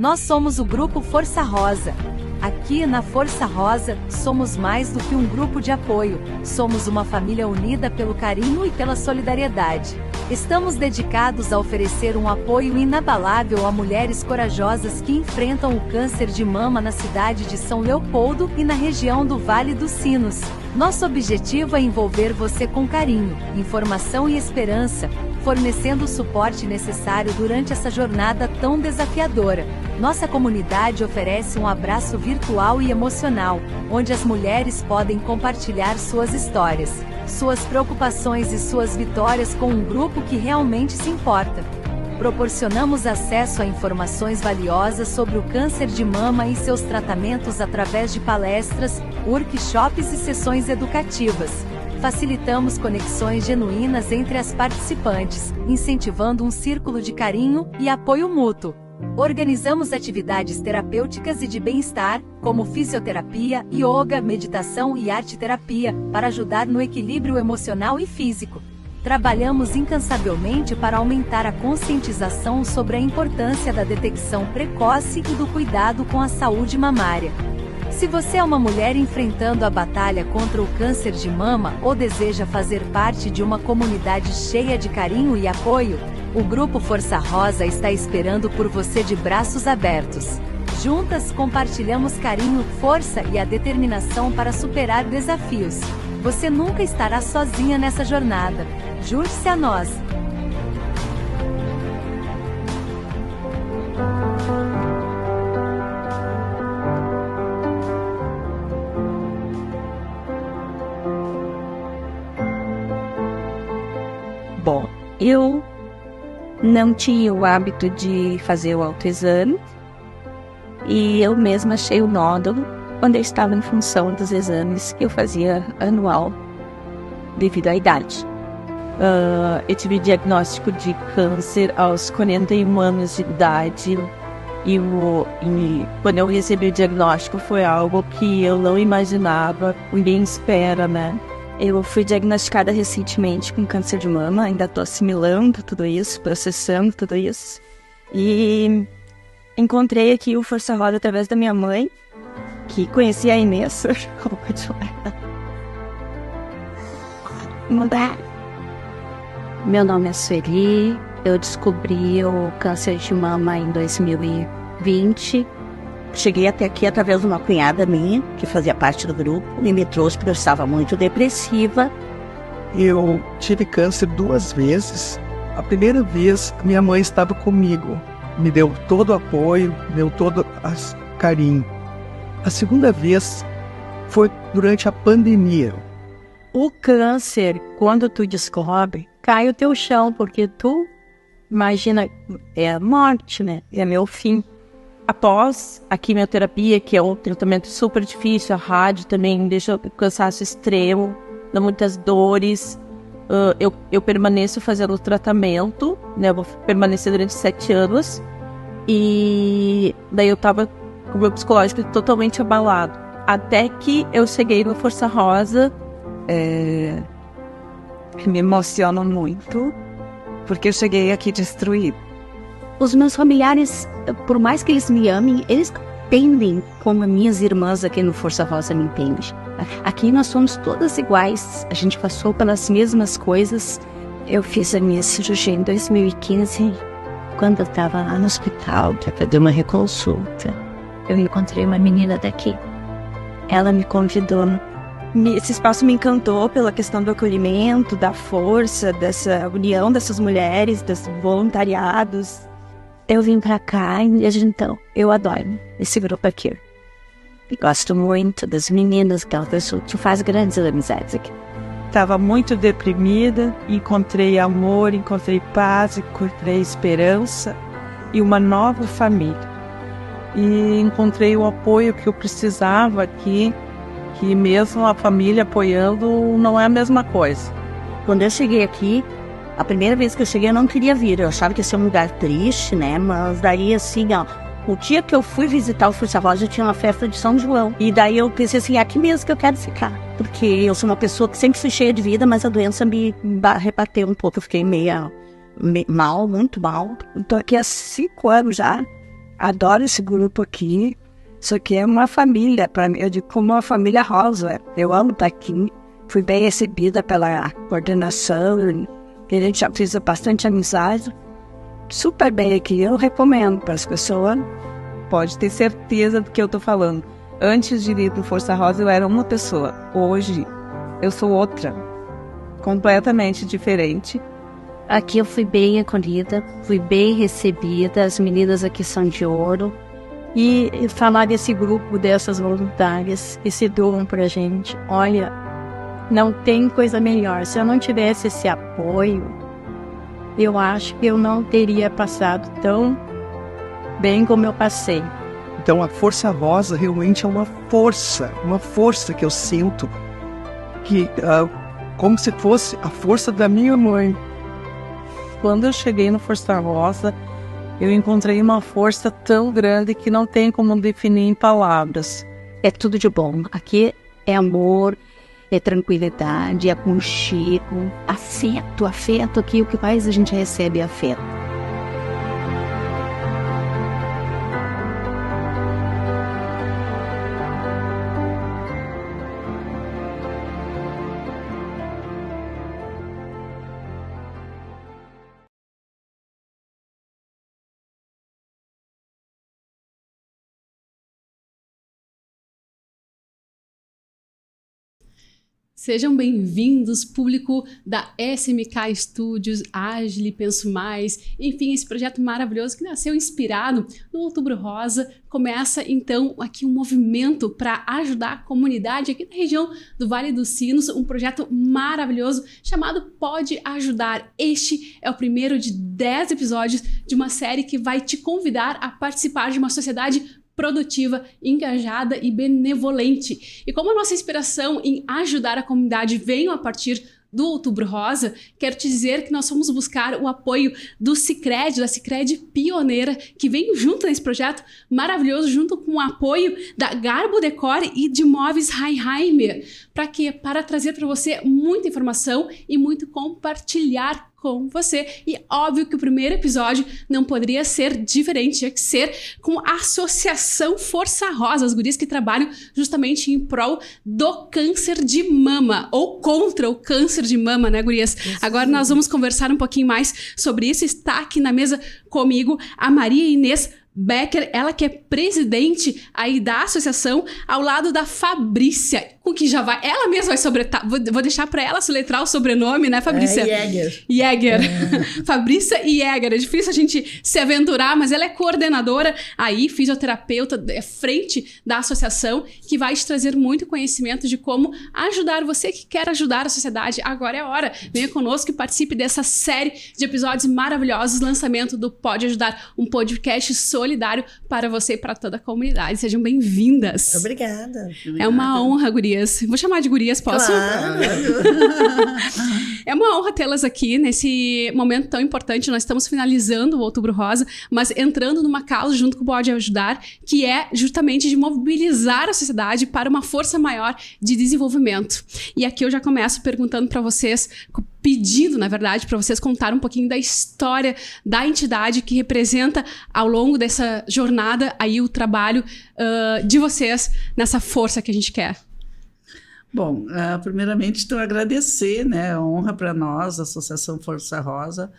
Nós somos o Grupo Força Rosa. Aqui na Força Rosa, somos mais do que um grupo de apoio, somos uma família unida pelo carinho e pela solidariedade. Estamos dedicados a oferecer um apoio inabalável a mulheres corajosas que enfrentam o câncer de mama na cidade de São Leopoldo e na região do Vale dos Sinos. Nosso objetivo é envolver você com carinho, informação e esperança, fornecendo o suporte necessário durante essa jornada tão desafiadora. Nossa comunidade oferece um abraço virtual e emocional, onde as mulheres podem compartilhar suas histórias, suas preocupações e suas vitórias com um grupo que realmente se importa. Proporcionamos acesso a informações valiosas sobre o câncer de mama e seus tratamentos através de palestras, workshops e sessões educativas. Facilitamos conexões genuínas entre as participantes, incentivando um círculo de carinho e apoio mútuo. Organizamos atividades terapêuticas e de bem-estar, como fisioterapia, yoga, meditação e arte-terapia, para ajudar no equilíbrio emocional e físico. Trabalhamos incansavelmente para aumentar a conscientização sobre a importância da detecção precoce e do cuidado com a saúde mamária. Se você é uma mulher enfrentando a batalha contra o câncer de mama ou deseja fazer parte de uma comunidade cheia de carinho e apoio, o Grupo Força Rosa está esperando por você de braços abertos. Juntas compartilhamos carinho, força e a determinação para superar desafios. Você nunca estará sozinha nessa jornada. Junte-se a nós! Bom, eu não tinha o hábito de fazer o autoexame e eu mesma achei o nódulo quando eu estava em função dos exames que eu fazia anual devido à idade. Eu tive diagnóstico de câncer aos 41 anos de idade e quando eu recebi o diagnóstico foi algo que eu não imaginava, ninguém espera, né? Eu fui diagnosticada recentemente com câncer de mama, ainda estou assimilando tudo isso, processando tudo isso. E encontrei aqui o Força Rosa através da minha mãe, que conhecia a Inês. Meu nome é Sueli, eu descobri o câncer de mama em 2020. Cheguei até aqui através de uma cunhada minha, que fazia parte do grupo, e me trouxe porque eu estava muito depressiva. Eu tive câncer 2 vezes. A primeira vez, minha mãe estava comigo. Me deu todo o apoio, me deu todo o carinho. A segunda vez foi durante a pandemia. O câncer, quando tu descobre, cai o teu chão, porque tu imagina, é a morte, né? É meu fim. Após a quimioterapia, que é um tratamento super difícil, a rádio também deixa o cansaço extremo, dá muitas dores. Eu permaneço fazendo o tratamento, né? Eu vou permanecer durante 7 anos. E daí eu tava com o meu psicológico totalmente abalado. Até que eu cheguei no Força Rosa. Me emociona muito, porque eu cheguei aqui destruída. Os meus familiares, por mais que eles me amem, eles entendem como minhas irmãs aqui no Força Rosa me entendem. Aqui nós somos todas iguais, a gente passou pelas mesmas coisas. Eu fiz a minha cirurgia em 2015, quando eu estava lá no hospital para fazer uma reconsulta. Eu encontrei uma menina daqui. Ela me convidou. Esse espaço me encantou pela questão do acolhimento, da força, dessa união dessas mulheres, dos voluntariados. Eu vim pra cá e desde então eu adoro esse grupo aqui. Gosto muito das meninas, aquela pessoa que faz grandes amizades aqui. Estava muito deprimida, encontrei amor, encontrei paz, encontrei esperança e uma nova família. E encontrei o apoio que eu precisava aqui, que mesmo a família apoiando não é a mesma coisa. Quando eu cheguei aqui, a primeira vez que eu cheguei eu não queria vir, eu achava que ia ser um lugar triste, né, mas daí assim, ó, o dia que eu fui visitar o Força Rosa tinha uma festa de São João, e daí eu pensei assim, aqui mesmo que eu quero ficar, porque eu sou uma pessoa que sempre fui cheia de vida, mas a doença me rebateu um pouco, eu fiquei meio mal, muito mal. Estou aqui há 5 anos já, adoro esse grupo aqui. Isso aqui é uma família, para mim, eu digo como uma família rosa. Eu amo estar aqui. Fui bem recebida pela coordenação, a gente já fez bastante amizade. Super bem aqui, eu recomendo para as pessoas. Pode ter certeza do que eu tô falando. Antes de ir pro Força Rosa, eu era uma pessoa. Hoje, eu sou outra. Completamente diferente. Aqui eu fui bem acolhida, fui bem recebida, as meninas aqui são de ouro. E falar desse grupo, dessas voluntárias, que se doam pra gente, olha, não tem coisa melhor. Se eu não tivesse esse apoio, eu acho que eu não teria passado tão bem como eu passei. Então a Força Rosa realmente é uma força que eu sinto, que como se fosse a força da minha mãe. Quando eu cheguei no Força Rosa, eu encontrei uma força tão grande que não tem como definir em palavras. É tudo de bom. Aqui é amor, é tranquilidade, é aconchego, afeto aqui, o que mais a gente recebe é afeto. Sejam bem-vindos, público da SMK Studios, Agile, Penso Mais, enfim, esse projeto maravilhoso que nasceu inspirado no Outubro Rosa. Começa, então, aqui um movimento para ajudar a comunidade aqui na região do Vale dos Sinos, um projeto maravilhoso chamado Pode Ajudar. Este é o primeiro de 10 episódios de uma série que vai te convidar a participar de uma sociedade produtiva, engajada e benevolente. E como a nossa inspiração em ajudar a comunidade veio a partir do Outubro Rosa, quero te dizer que nós fomos buscar o apoio do Sicredi, da Sicredi pioneira, que vem junto nesse projeto maravilhoso, junto com o apoio da Garbo Decor e de Móveis Heiheimer. Para quê? Para trazer para você muita informação e muito compartilhar com você. E óbvio que o primeiro episódio não poderia ser diferente, tinha que ser com a Associação Força Rosa, as gurias que trabalham justamente em prol do câncer de mama, ou contra o câncer de mama, né, gurias? Agora nós vamos conversar um pouquinho mais sobre isso. Está aqui na mesa comigo a Maria Inês Becker, ela que é presidente aí da associação, ao lado da Fabrícia, com que já vai, ela mesma vai vou deixar para ela soletrar o sobrenome, né, Fabrícia? Jäger. Fabrícia Jäger, é difícil a gente se aventurar, mas ela é coordenadora aí, fisioterapeuta, frente da associação, que vai te trazer muito conhecimento de como ajudar você que quer ajudar a sociedade. Agora é a hora, venha conosco e participe dessa série de episódios maravilhosos, lançamento do Pode Ajudar, um podcast solidário para você e para toda a comunidade. Sejam bem-vindas. Obrigada. É uma honra, gurias. Vou chamar de gurias, posso? Claro. É uma honra tê-las aqui nesse momento tão importante. Nós estamos finalizando o Outubro Rosa, mas entrando numa causa junto com o Pode Ajudar, que é justamente de mobilizar a sociedade para uma força maior de desenvolvimento. E aqui eu já começo perguntando para vocês, pedindo, na verdade, para vocês contarem um pouquinho da história da entidade que representa ao longo dessa jornada aí o trabalho de vocês nessa força que a gente quer. Bom, primeiramente, então, agradecer, né, a honra para nós, a Associação Força Rosa,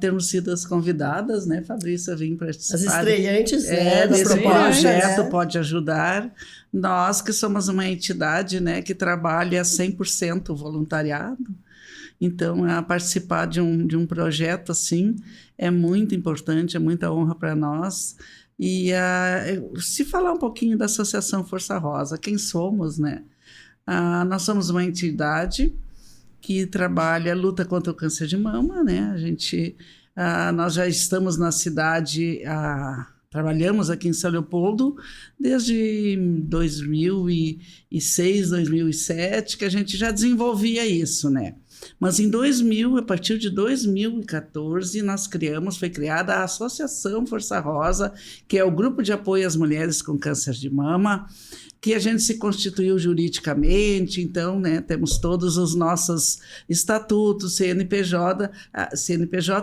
termos sido as convidadas, né, Fabrícia, vim participar. As estreantes, desse projeto, Pode Ajudar. Nós que somos uma entidade, né, que trabalha 100% voluntariado. Então, participar de um projeto assim é muito importante, é muita honra para nós. E se falar um pouquinho da Associação Força Rosa, quem somos, né? Nós somos uma entidade que luta contra o câncer de mama, né? Nós já estamos na cidade, trabalhamos aqui em São Leopoldo desde 2006, 2007, que a gente já desenvolvia isso, né? Mas em 2000, a partir de 2014, foi criada a Associação Força Rosa, que é o grupo de apoio às mulheres com câncer de mama, que a gente se constituiu juridicamente, então, né, temos todos os nossos estatutos, CNPJ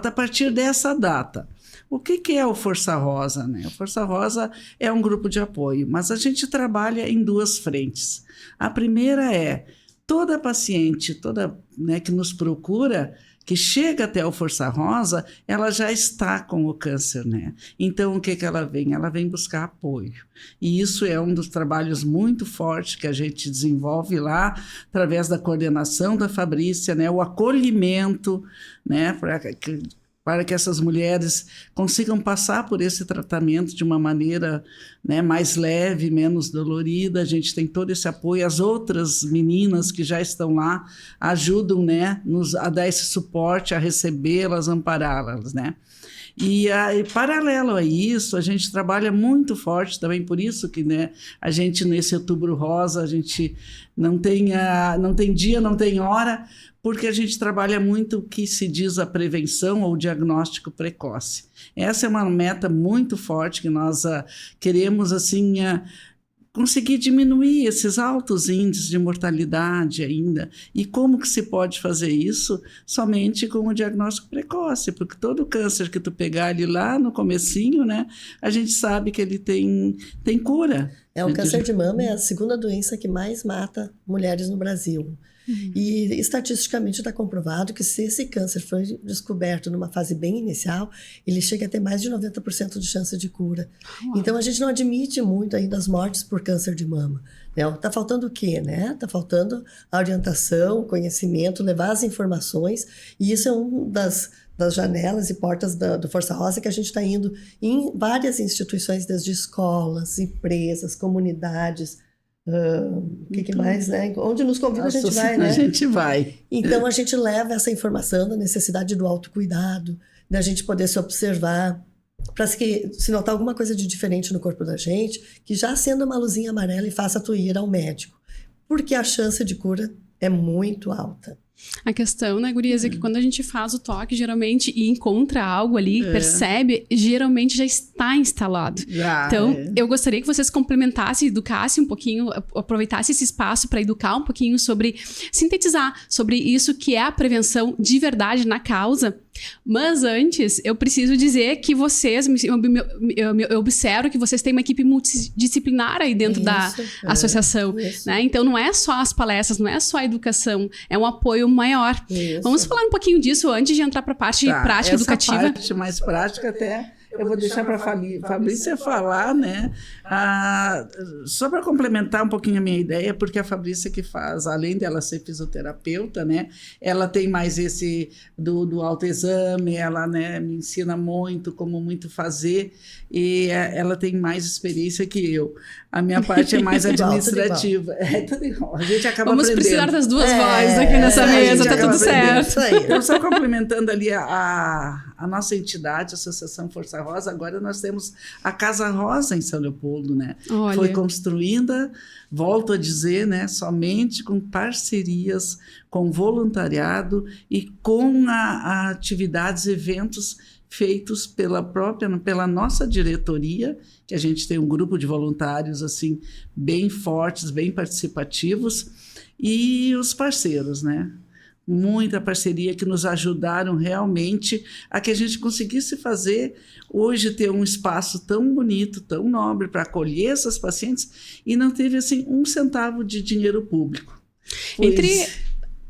a partir dessa data. O que é o Força Rosa, né? O Força Rosa é um grupo de apoio, mas a gente trabalha em 2 frentes. A primeira é toda paciente, né, que nos procura, que chega até o Força Rosa, ela já está com o câncer, né? Então, o que ela vem? Ela vem buscar apoio. E isso é um dos trabalhos muito fortes que a gente desenvolve lá, através da coordenação da Fabrícia, né? O acolhimento, né? Para que essas mulheres consigam passar por esse tratamento de uma maneira, né, mais leve, menos dolorida. A gente tem todo esse apoio. As outras meninas que já estão lá ajudam, né, a dar esse suporte, a recebê-las, ampará-las, né? E paralelo a isso, a gente trabalha muito forte também, por isso que, né, a gente nesse Outubro Rosa, a gente não tem dia, não tem hora, porque a gente trabalha muito o que se diz a prevenção ou diagnóstico precoce. Essa é uma meta muito forte que nós queremos, assim, conseguir diminuir esses altos índices de mortalidade ainda. E como que se pode fazer isso? Somente com o diagnóstico precoce, porque todo câncer que tu pegar ali lá no comecinho, né, a gente sabe que ele tem cura. O câncer de mama é a segunda doença que mais mata mulheres no Brasil. E estatisticamente está comprovado que se esse câncer for descoberto numa fase bem inicial, ele chega a ter mais de 90% de chance de cura. Então a gente não admite muito ainda as mortes por câncer de mama. Está faltando o quê, né? Está faltando a orientação, o conhecimento, levar as informações, e isso é uma das janelas e portas do Força Rosa, que a gente está indo em várias instituições, desde escolas, empresas, comunidades. O que mais, né? Onde nos convida a gente vai, né? A gente vai. Então a gente leva essa informação da necessidade do autocuidado, da gente poder se observar, para que se notar alguma coisa de diferente no corpo da gente, que já acenda uma luzinha amarela e faça tu ir ao médico, porque a chance de cura é muito alta. A questão, né, gurias, é que quando a gente faz o toque, geralmente, e encontra algo ali, percebe, geralmente já está instalado. Então, eu gostaria que vocês complementassem, educassem um pouquinho, aproveitassem esse espaço para educar um pouquinho sobre, sintetizar sobre isso que é a prevenção de verdade na causa. Mas antes, eu preciso dizer que vocês, eu observo que vocês têm uma equipe multidisciplinar aí dentro da associação, né? Então, não é só as palestras, não é só a educação, é um apoio maior. Vamos falar um pouquinho disso antes de entrar para a parte prática, educativa. A parte mais prática até eu vou deixar para a Fabrícia falar, né? Só para complementar um pouquinho a minha ideia, porque a Fabrícia que faz, além dela ser fisioterapeuta, né? Ela tem mais esse do autoexame, ela, né, me ensina muito como fazer, e ela tem mais experiência que eu. A minha parte é mais administrativa. Tudo igual. A gente acaba Vamos aprendendo. Precisar das duas vozes aqui nessa mesa, tá tudo certo. Então, só complementando ali a nossa entidade, a Associação Força Rosa, agora nós temos a Casa Rosa em São Leopoldo, né? Olha. Foi construída, volto a dizer, né, somente com parcerias, com voluntariado e com atividades, eventos feitos pela nossa diretoria, que a gente tem um grupo de voluntários assim bem fortes, bem participativos, e os parceiros, né? Muita parceria que nos ajudaram realmente a que a gente conseguisse fazer, hoje ter um espaço tão bonito, tão nobre para acolher essas pacientes, e não teve assim um centavo de dinheiro público.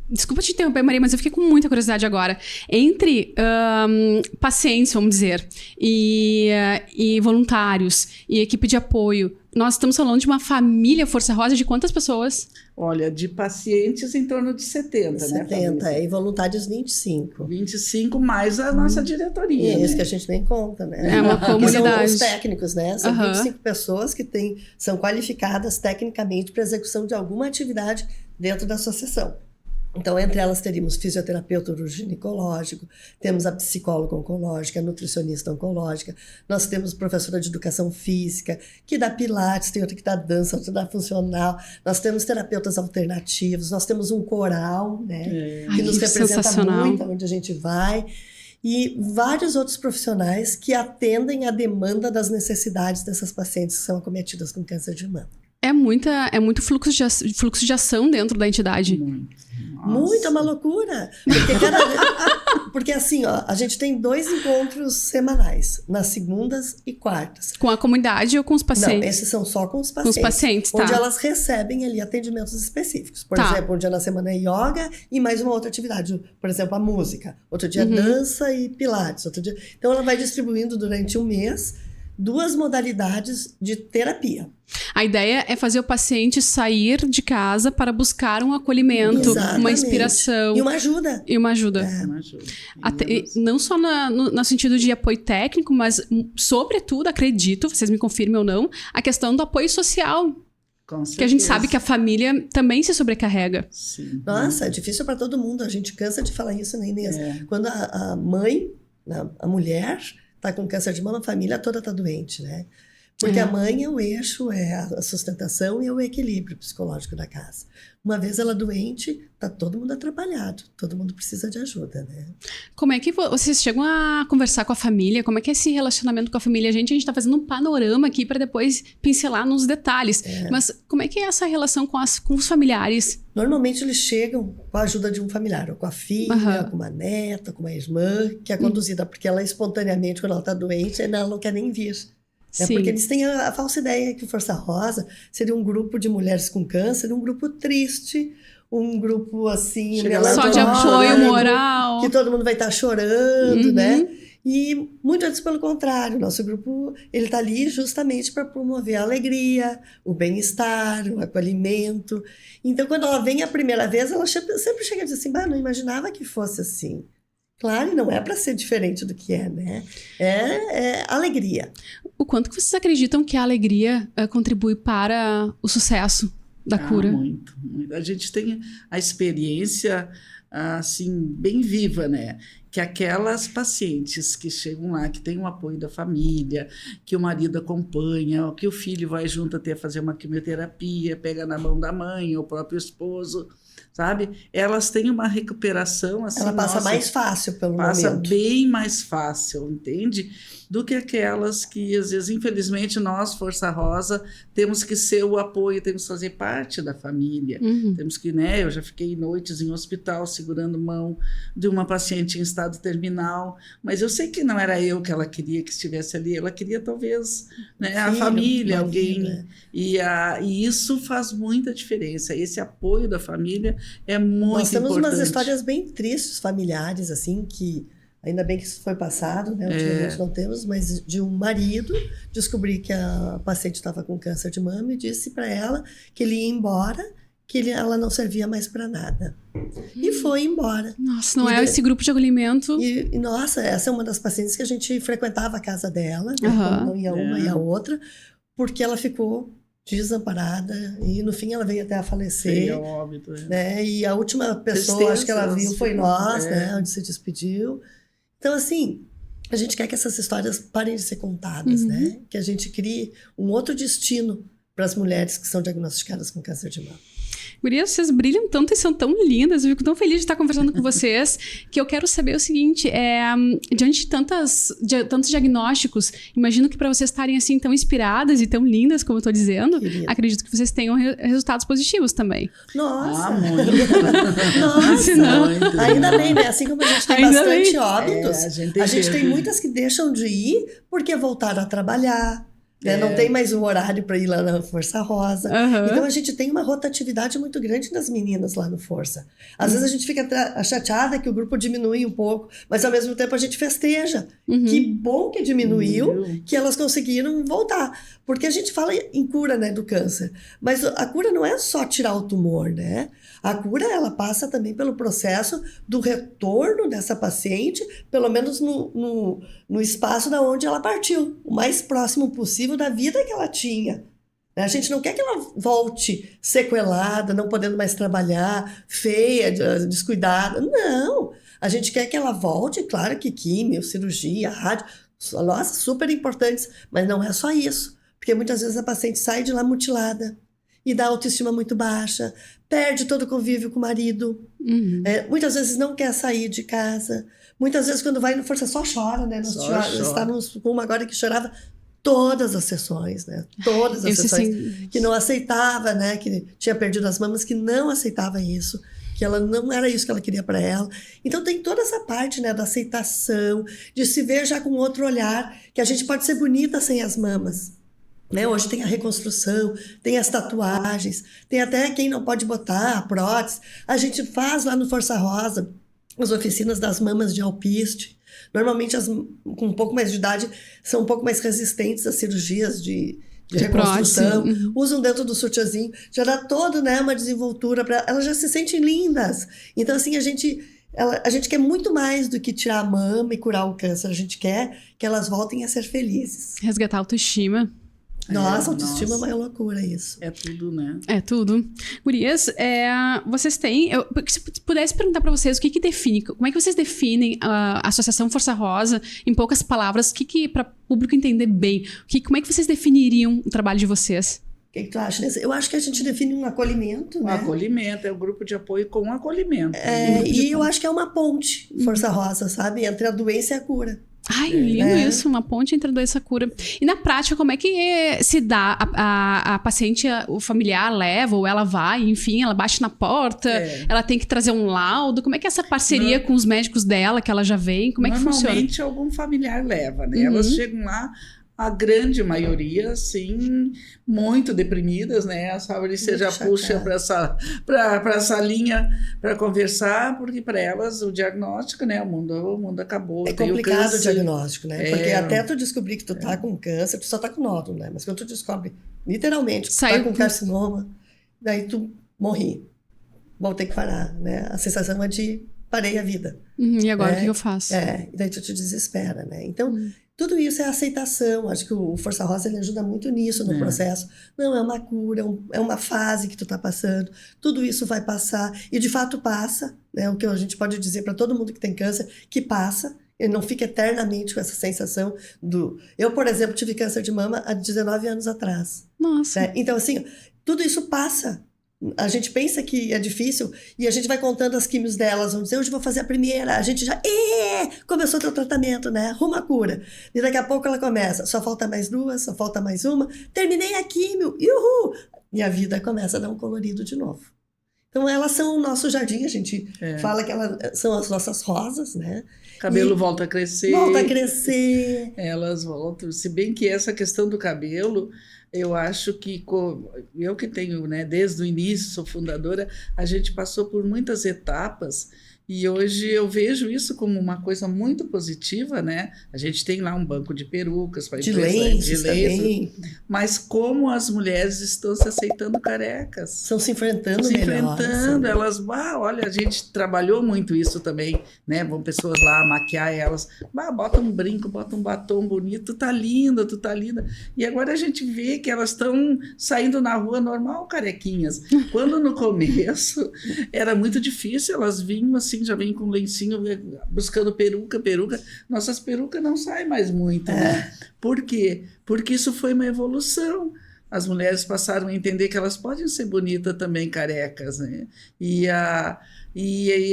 Desculpa te interromper, Maria, mas eu fiquei com muita curiosidade agora. Entre pacientes, vamos dizer, e voluntários, e equipe de apoio, nós estamos falando de uma família Força Rosa de quantas pessoas? Olha, de pacientes em torno de 70, 70, né? E voluntários 25. 25 mais a nossa diretoria. E é isso, né? que a gente nem conta, né? É uma comunidade. São os técnicos, né? São 25 pessoas que são qualificadas tecnicamente para execução de alguma atividade dentro da associação. Então, entre elas teríamos fisioterapeuta uroginecológico, temos a psicóloga oncológica, a nutricionista oncológica, nós temos professora de educação física, que dá pilates, tem outra que dá dança, outra dá funcional, nós temos terapeutas alternativos, nós temos um coral, né, que nos representa muito onde a gente vai, e vários outros profissionais que atendem à demanda das necessidades dessas pacientes que são acometidas com câncer de mama. É muito fluxo de ação dentro da entidade. Muito, é uma loucura. Porque assim, ó, a gente tem 2 encontros semanais, nas segundas e quartas. Com a comunidade ou com os pacientes? Não, esses são só com os pacientes. Com os pacientes, tá. Onde elas recebem ali atendimentos específicos. Por exemplo, um dia na semana é yoga e mais uma outra atividade. Por exemplo, a música. Outro dia dança e pilates. Outro dia... Então ela vai distribuindo durante um mês 2 modalidades de terapia. A ideia é fazer o paciente sair de casa para buscar um acolhimento, uma inspiração. E uma ajuda. Não só no sentido de apoio técnico, mas, sobretudo, acredito, vocês me confirmem ou não, a questão do apoio social. Com certeza. Que a gente sabe que a família também se sobrecarrega. Sim. Nossa, é difícil para todo mundo. A gente cansa de falar isso, né, Inês? Quando a mãe, a mulher... tá com câncer de mama, a família toda tá doente, né? Porque a mãe é o eixo, é a sustentação e é o equilíbrio psicológico da casa. Uma vez ela doente, tá todo mundo atrapalhado, todo mundo precisa de ajuda, né? Como é que vocês chegam a conversar com a família? Como é que é esse relacionamento com a família? A gente tá fazendo um panorama aqui para depois pincelar nos detalhes. Mas como é que é essa relação com os familiares? Normalmente eles chegam com a ajuda de um familiar, ou com a filha, com uma neta, com uma irmã, que é conduzida, porque ela espontaneamente, quando ela tá doente, ela não quer nem vir. Porque eles têm a falsa ideia que o Força Rosa seria um grupo de mulheres com câncer, um grupo triste, um grupo assim... Só de apoio moral. Que todo mundo vai estar chorando, né? E muito antes pelo contrário, nosso grupo ele tá ali justamente para promover a alegria, o bem-estar, o acolhimento. Então, quando ela vem a primeira vez, ela sempre chega e diz assim, não imaginava que fosse assim. Claro, não é para ser diferente do que é, né? É alegria. O quanto que vocês acreditam que a alegria contribui para o sucesso da cura? Muito. A gente tem a experiência, assim, bem viva, né? Que aquelas pacientes que chegam lá, que têm o apoio da família, que o marido acompanha, que o filho vai junto até fazer uma quimioterapia, pega na mão da mãe, ou o próprio esposo... sabe? Elas têm uma recuperação assim... Ela passa mais fácil pelo momento. Passa bem mais fácil, entende? Do que aquelas que, às vezes, infelizmente, nós, Força Rosa, temos que ser o apoio, temos que fazer parte da família. Temos que, né? Eu já fiquei noites em hospital segurando mão de uma paciente em estado terminal, mas eu sei que não era eu que ela queria que estivesse ali, ela queria, talvez, né, a família, alguém. E isso faz muita diferença. Esse apoio da família é muito importante. Nós temos umas histórias bem tristes, familiares, assim, que ainda bem que isso foi passado, né? Ultimamente não temos, mas de um marido descobri que a paciente estava com câncer de mama e disse para ela que ele ia embora, que ela não servia mais para nada. E foi embora. Nossa, não é esse grupo de acolhimento? E nossa, essa é uma das pacientes que a gente frequentava a casa dela, né? Não ia uma e a outra, porque ela ficou desamparada e no fim ela veio até a falecer. Óbito, né? E a última pessoa, tristeza, acho que ela viu, foi nós, né? Onde se despediu. Então, assim, a gente quer que essas histórias parem de ser contadas, né? Que a gente crie um outro destino para as mulheres que são diagnosticadas com câncer de mama. Gurias, vocês brilham tanto e são tão lindas, eu fico tão feliz de estar conversando com vocês, que eu quero saber o seguinte, diante de tantos diagnósticos, imagino que para vocês estarem assim tão inspiradas e tão lindas, como eu estou dizendo, acredito que vocês tenham resultados positivos também. Nossa! Muito! Nossa! Muito. Ainda bem, né? Assim como a gente tem bastante óbitos, a gente tem muitas que deixam de ir porque voltaram a trabalhar, né? Não tem mais um horário para ir lá na Força Rosa. Então a gente tem uma rotatividade muito grande das meninas lá no Força. Às vezes a gente fica chateada que o grupo diminui um pouco, mas ao mesmo tempo a gente festeja. Que bom que diminuiu, que elas conseguiram voltar. Porque a gente fala em cura, né, do câncer, mas a cura não é só tirar o tumor, né? A cura, ela passa também pelo processo do retorno dessa paciente, pelo menos no espaço da onde ela partiu, o mais próximo possível da vida que ela tinha, A gente não quer que ela volte sequelada, não podendo mais trabalhar, feia, descuidada. Não! A gente quer que ela volte, claro que químio, cirurgia, rádio, nossa, super importantes, mas não é só isso. Porque muitas vezes a paciente sai de lá mutilada e dá autoestima muito baixa, perde todo o convívio com o marido, muitas vezes não quer sair de casa, muitas vezes quando vai no Força só chora, né? Estávamos com uma agora que chorava todas as sessões, né? Todas as sessões, que não aceitava, né? Que tinha perdido as mamas, que não aceitava isso, que ela não era isso que ela queria para ela. Então tem toda essa parte, né, da aceitação, de se ver já com outro olhar, que a gente pode ser bonita sem as mamas. Né? Hoje tem a reconstrução, tem as tatuagens, tem até quem não pode botar a prótese. A gente faz lá no Força Rosa as oficinas das mamas de alpiste. Normalmente as com um pouco mais de idade são um pouco mais resistentes às cirurgias de reconstrução, usam dentro do sutiãzinho, já dá todo, né, uma desenvoltura para elas, já se sentem lindas. Então assim, a gente quer muito mais do que tirar a mama e curar o câncer, a gente quer que elas voltem a ser felizes. Resgatar a autoestima. Nossa, autoestima é uma loucura isso. É tudo, né? É tudo. Gurias, vocês têm... se pudesse perguntar para vocês o que define, como é que vocês definem a Associação Força Rosa, em poucas palavras, para o público entender bem, como é que vocês definiriam o trabalho de vocês? O que tu acha? Eu acho que a gente define um acolhimento, né? Acolhimento, é o grupo de apoio com acolhimento. E eu acho que é uma ponte, Força Rosa, sabe? Entre a doença e a cura. Ai, lindo isso, uma ponte entre a doença e a cura. E na prática, como é que se dá? A paciente, o familiar leva ou ela vai, enfim, ela bate na porta, ela tem que trazer um laudo. Como é que é essa parceria com os médicos dela, que ela já vem? Como é que funciona? Normalmente algum familiar leva, né? Elas chegam lá, a grande maioria, assim, muito deprimidas, né? A Fabrícia já puxa para a salinha para conversar, porque para elas o diagnóstico, né? O mundo acabou. É complicado o diagnóstico, né? Porque até tu descobrir que tu tá com câncer, tu só tá com nódulo, né? Mas quando tu descobre, literalmente, que tu tá com carcinoma, daí tu morri. Vou ter que parar, né? A sensação é de parei a vida. E agora o que eu faço? E daí tu te desespera, né? Então... Tudo isso é aceitação. Acho que o Força Rosa ele ajuda muito nisso no processo. Não, é uma cura, é uma fase que tu tá passando. Tudo isso vai passar. E de fato passa. Né? O que a gente pode dizer para todo mundo que tem câncer, que passa. Ele não fica eternamente com essa sensação do... Eu, por exemplo, tive câncer de mama há 19 anos atrás. Nossa. Né? Então, assim, tudo isso passa. A gente pensa que é difícil e a gente vai contando as químios delas, vamos dizer, hoje vou fazer a primeira, a gente já, começou teu tratamento, né, arruma a cura, e daqui a pouco ela começa, só falta mais 2, só falta mais uma, terminei a químio, uhul, e a vida começa a dar um colorido de novo. Então elas são o nosso jardim, a gente fala que elas são as nossas rosas, né. Cabelo volta a crescer. Volta a crescer. Elas voltam, se bem que essa questão do cabelo... Eu acho que, eu que tenho, né, desde o início, sou fundadora, a gente passou por muitas etapas e hoje eu vejo isso como uma coisa muito positiva, né? A gente tem lá um banco de perucas para empresa de laser, mas como as mulheres estão se aceitando carecas. Estão se enfrentando melhor. Elas, olha, a gente trabalhou muito isso também, né? Vão pessoas lá maquiar elas, bota um brinco, bota um batom bonito, tu tá linda. E agora a gente vê que elas estão saindo na rua normal, carequinhas. Quando no começo era muito difícil, elas vinham assim, já vem com lencinho buscando peruca. Nossas perucas não saem mais muito, né? Por quê? Porque isso foi uma evolução. As mulheres passaram a entender que elas podem ser bonitas também, carecas, né? E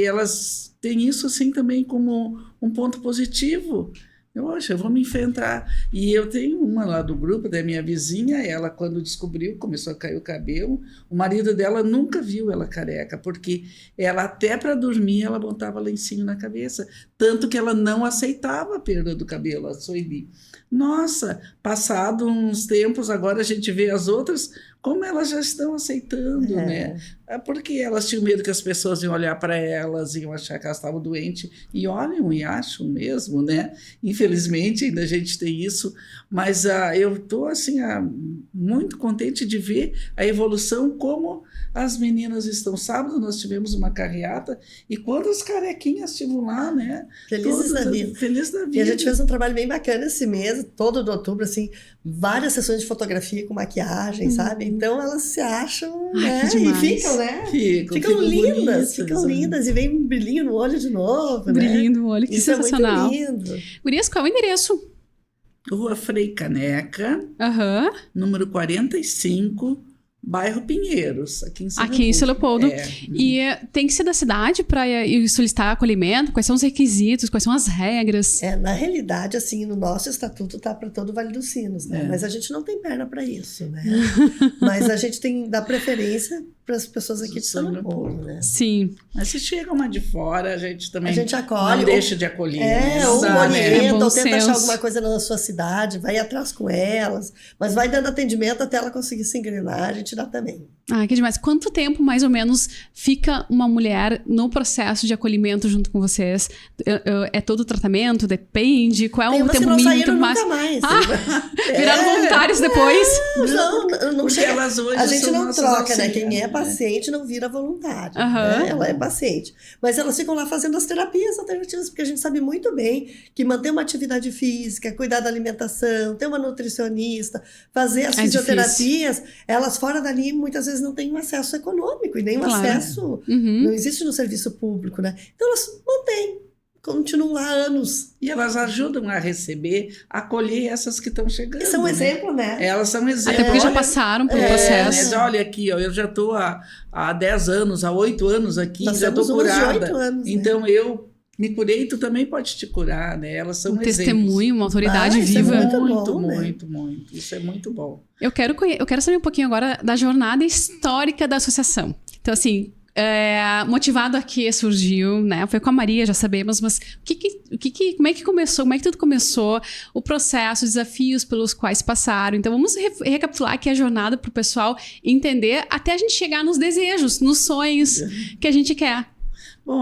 elas têm isso assim também como um ponto positivo. Eu vou me enfrentar. E eu tenho uma lá do grupo, da minha vizinha, ela quando descobriu, começou a cair o cabelo, o marido dela nunca viu ela careca, porque ela até para dormir, ela botava lencinho na cabeça, tanto que ela não aceitava a perda do cabelo, a Soibi. Nossa, passado uns tempos, agora a gente vê as outras como elas já estão aceitando, né? Porque elas tinham medo que as pessoas iam olhar para elas, iam achar que elas estavam doentes, e olham e acham mesmo, né? Infelizmente, ainda a gente tem isso, mas eu estou, assim, muito contente de ver a evolução, como as meninas estão. Sábado nós tivemos uma carreata, e quantas carequinhas estiveram lá, né? Felizes da vida. Felizes da vida. E a gente fez um trabalho bem bacana esse mês, todo de outubro, assim, várias sessões de fotografia com maquiagem, sabe? Então elas se acham, né? E ficam, né? Ficam lindas, lindas. E vem um brilhinho no olho de novo, Brilhinho né? no olho, que Isso sensacional. É muito lindo. Gurias, qual é o endereço? Rua Frei Caneca, número 45, bairro Pinheiros, aqui em São Leopoldo. E tem que ser da cidade para ir solicitar acolhimento? Quais são os requisitos? Quais são as regras? Na realidade, assim, no nosso estatuto tá para todo o Vale dos Sinos, né? Mas a gente não tem perna para isso, né? Mas a gente dá preferência para as pessoas aqui de São Leopoldo, né? Sim. Mas se chega uma de fora, a gente também acolhe, não deixa de acolher. Ou orienta, ou tenta senso. achar alguma coisa na sua cidade, vai atrás com elas, mas vai dando atendimento até ela conseguir se engrenar, a gente dá também. Que demais. Quanto tempo, mais ou menos, fica uma mulher no processo de acolhimento junto com vocês? É todo o tratamento? Depende? Qual é o tempo mínimo? Tempo mais? Viraram voluntários depois? Não chega. Elas hoje a gente não troca, né? auxiliares. Quem é paciente não vira voluntário. Né? Ela é paciente. Mas elas ficam lá fazendo as terapias alternativas, porque a gente sabe muito bem que manter uma atividade física, cuidar da alimentação, ter uma nutricionista, fazer as fisioterapias, elas fora dali muitas vezes não têm um acesso econômico e nem um acesso, não existe no serviço público, né? Então elas mantêm, continuam lá há anos. E elas ajudam a receber, acolher essas que estão chegando. E são um exemplo, né? Elas são exemplo. Até porque já passaram pelo processo. Né? Olha aqui, ó, eu já estou há 10 anos, há 8 anos aqui, Nós já estou curada. 8 anos, então né? Eu me curei, tu também pode te curar, né? Elas são testemunho, uma autoridade isso viva. É muito, bom, né? muito. Isso é muito bom. Eu quero saber um pouquinho agora da jornada histórica da associação. Então, assim, motivado a que surgiu, né? Foi com a Maria, já sabemos, mas como é que começou? Como é que tudo começou? O processo, os desafios pelos quais passaram. Então, vamos recapitular aqui a jornada para o pessoal entender, até a gente chegar nos desejos, nos sonhos que a gente quer. Bom,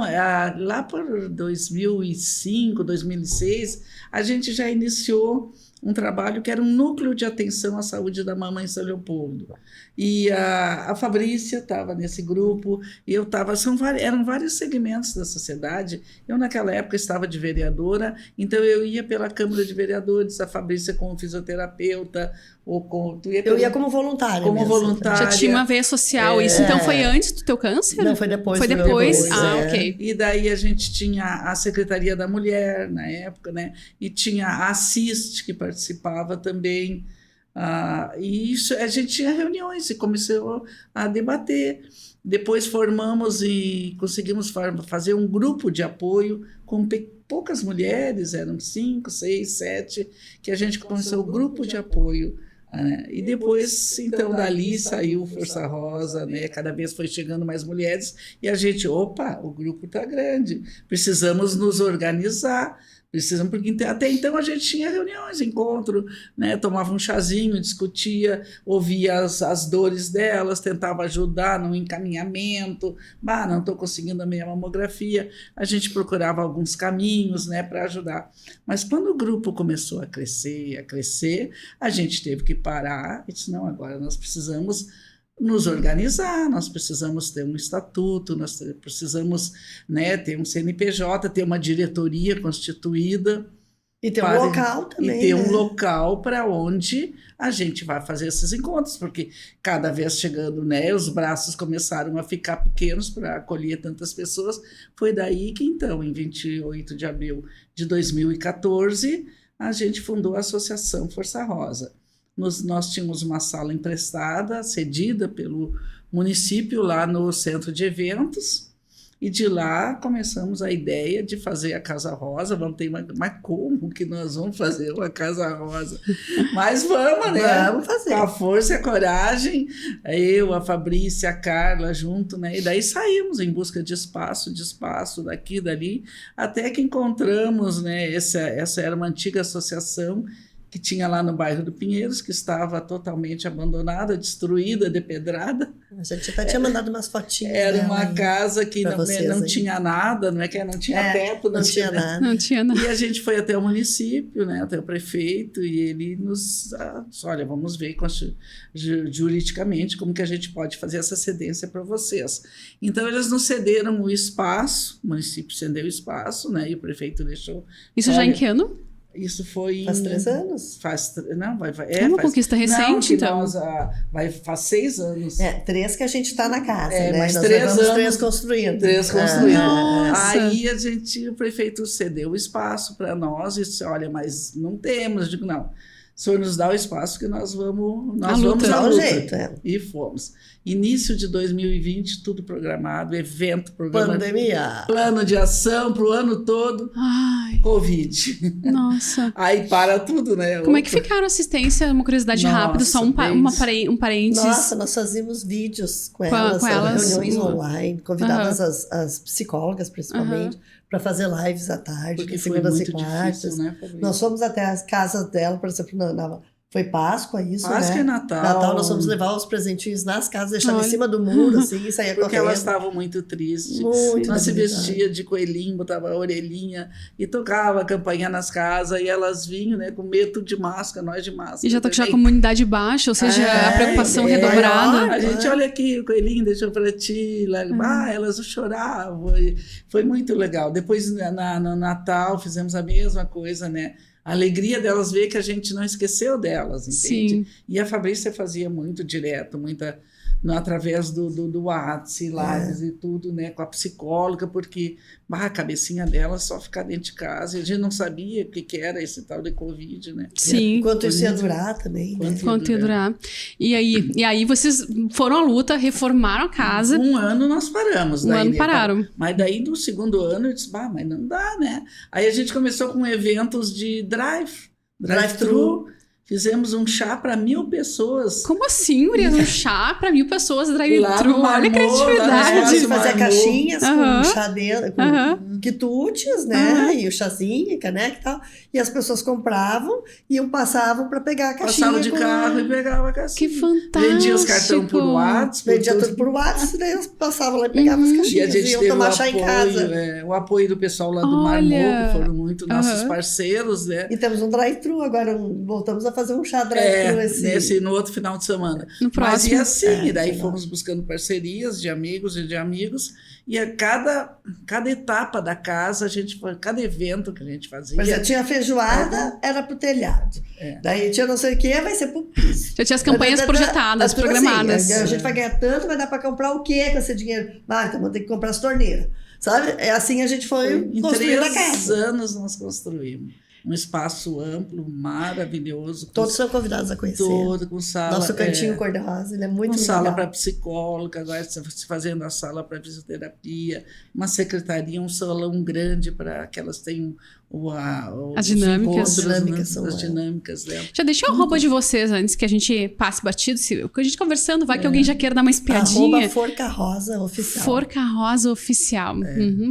lá por 2005, 2006, a gente já iniciou um trabalho que era um núcleo de atenção à saúde da mamãe em São Leopoldo. E a Fabrícia estava nesse grupo, e eu estava... Eram vários segmentos da sociedade. Eu, naquela época, estava de vereadora, então eu ia pela Câmara de Vereadores, a Fabrícia como fisioterapeuta, eu ia como voluntária. Como voluntária. Já tinha uma veia social. Isso, então, foi antes do teu câncer? Não, foi depois. Foi depois? Ok. E daí a gente tinha a Secretaria da Mulher, na época, né? E tinha a Assist, que participava também. E isso, a gente tinha reuniões e começou a debater. Depois formamos e conseguimos fazer um grupo de apoio com poucas mulheres, eram 5, 6, 7, que a gente começou o grupo de apoio. E depois, então, dali saiu o Força Rosa, né? Cada vez foi chegando mais mulheres, e a gente, o grupo está grande, precisamos nos organizar. Porque até então a gente tinha reuniões, encontro, né? Tomava um chazinho, discutia, ouvia as dores delas, tentava ajudar no encaminhamento. Não estou conseguindo a minha mamografia. A gente procurava alguns caminhos, né, para ajudar. Mas quando o grupo começou a crescer, a gente teve que parar e disse, não, agora nós precisamos nos organizar, nós precisamos ter um estatuto, nós precisamos, né, ter um CNPJ, ter uma diretoria constituída. E ter um local também. E ter um local para onde a gente vai fazer esses encontros, porque cada vez chegando, né, os braços começaram a ficar pequenos para acolher tantas pessoas. Foi daí que, então, em 28 de abril de 2014, a gente fundou a Associação Força Rosa. Nós tínhamos uma sala emprestada, cedida pelo município lá no centro de eventos, e de lá começamos a ideia de fazer a Casa Rosa. Vamos ter mas como que nós vamos fazer uma Casa Rosa? Mas vamos, né? Vamos fazer. Com a força e a coragem, eu, a Fabrícia, a Carla junto, né? E daí saímos em busca de espaço, daqui, dali, até que encontramos, né? Essa era uma antiga associação que tinha lá no bairro do Pinheiros, que estava totalmente abandonada, destruída, depedrada. A gente até tinha mandado umas fotinhas. Era uma casa que não tinha nada, não tinha teto, não tinha nada. Não tinha nada. E a gente foi até o município, né, até o prefeito, e ele nos disse, olha, vamos ver juridicamente como que a gente pode fazer essa cedência para vocês. Então, eles nos cederam o espaço, o município cedeu o espaço, né, e o prefeito deixou... Isso já em que ano? Isso foi... Faz 3 anos? É uma conquista recente, então. Faz 6 anos. 3 que a gente está na casa, né? Mas nós 3 anos. 3 construindo. 3 construindo. Nossa. Aí o prefeito cedeu o espaço para nós e disse, olha, mas não temos. Eu digo, não, o senhor nos dá o espaço que nós vamos à luta. Jeito, E fomos. Início de 2020, tudo programado, evento programado. Pandemia. Plano de ação para o ano todo. Ai. Covid. Nossa. Aí para tudo, né? Como é que ficaram a assistência? Uma curiosidade rápida, só um parênteses. Nossa, nós fazíamos vídeos com elas, reuniões online, convidávamos as psicólogas, principalmente, para fazer lives à tarde, porque segundas e quartas. Difícil, né, nós fomos até as casas dela, por exemplo, foi Páscoa, isso, Páscoa né? e Natal. Natal, nós fomos levar os presentinhos nas casas, deixava em cima do muro, assim, e saía correndo. Porque elas estavam muito tristes. Nós se vestia de coelhinho, botava a orelhinha e tocava a campainha nas casas, e elas vinham, né, com medo de máscara, nós de máscara. E já tá com a comunidade baixa, ou seja, a preocupação redobrada. A gente, olha aqui, o coelhinho deixou para ti. Elas choravam. Foi muito legal. Depois, no Natal, fizemos a mesma coisa, né? A alegria delas ver que a gente não esqueceu delas, entende? Sim. E a Fabrícia fazia muito direto, através do WhatsApp, lives e tudo, né, com a psicóloga, porque a cabecinha dela só ficar dentro de casa, e a gente não sabia o que era esse tal de Covid, né? Sim. Quanto isso ia durar também. Quanto ia durar. E aí vocês foram à luta, reformaram a casa. 1 ano nós paramos. Um ano pararam. Mas daí no 2º ano eu disse, mas não dá, né? Aí a gente começou com eventos de drive-thru. Fizemos um chá para 1.000 pessoas. Como assim, Maria? Um chá para 1.000 pessoas, drive-thru? Olha a A criatividade. gente fazia caixinhas com chá dentro, com quitutes, né? E o chazinho, caneca e tal. E as pessoas compravam e passavam para pegar a caixinha. Passavam de carro e pegavam a caixinha. Que fantástico. Vendia os cartões por WhatsApp. Vendia tudo por WhatsApp, daí eles passavam lá e pegavam as caixinhas. E a gente iam teve tomar chá em casa. O apoio do pessoal lá do Marmô, que foram muito nossos parceiros, né? E temos um drive-thru agora, voltamos a fazer um chá drive-thru no outro final de semana. No próximo. Mas e assim, e daí fomos buscando parcerias de amigos e de amigos, e a cada etapa da casa, cada evento que a gente fazia... Por exemplo, tinha feijoada, era pro telhado. Daí tinha não sei o que, vai ser pro piso. Já tinha as campanhas projetadas, programadas. Assim, a gente vai ganhar tanto, vai dar para comprar o quê com esse dinheiro? Então vamos ter que comprar as torneiras. Sabe? Assim a gente foi construindo a casa. Em 3 anos nós construímos um espaço amplo, maravilhoso. Todos são convidados a conhecer. Todo, com sala. Nosso cantinho cor-de-rosa, ele é muito legal. Sala para psicóloga, agora se fazendo a sala para fisioterapia, uma secretaria, um salão grande para que elas tenham as dinâmicas. As dinâmicas dela. Já deixei o arroba de vocês antes que a gente passe batido. A gente conversando, vai que alguém já queira dar uma espiadinha. Arroba Forca Rosa Oficial. Forca Rosa Oficial.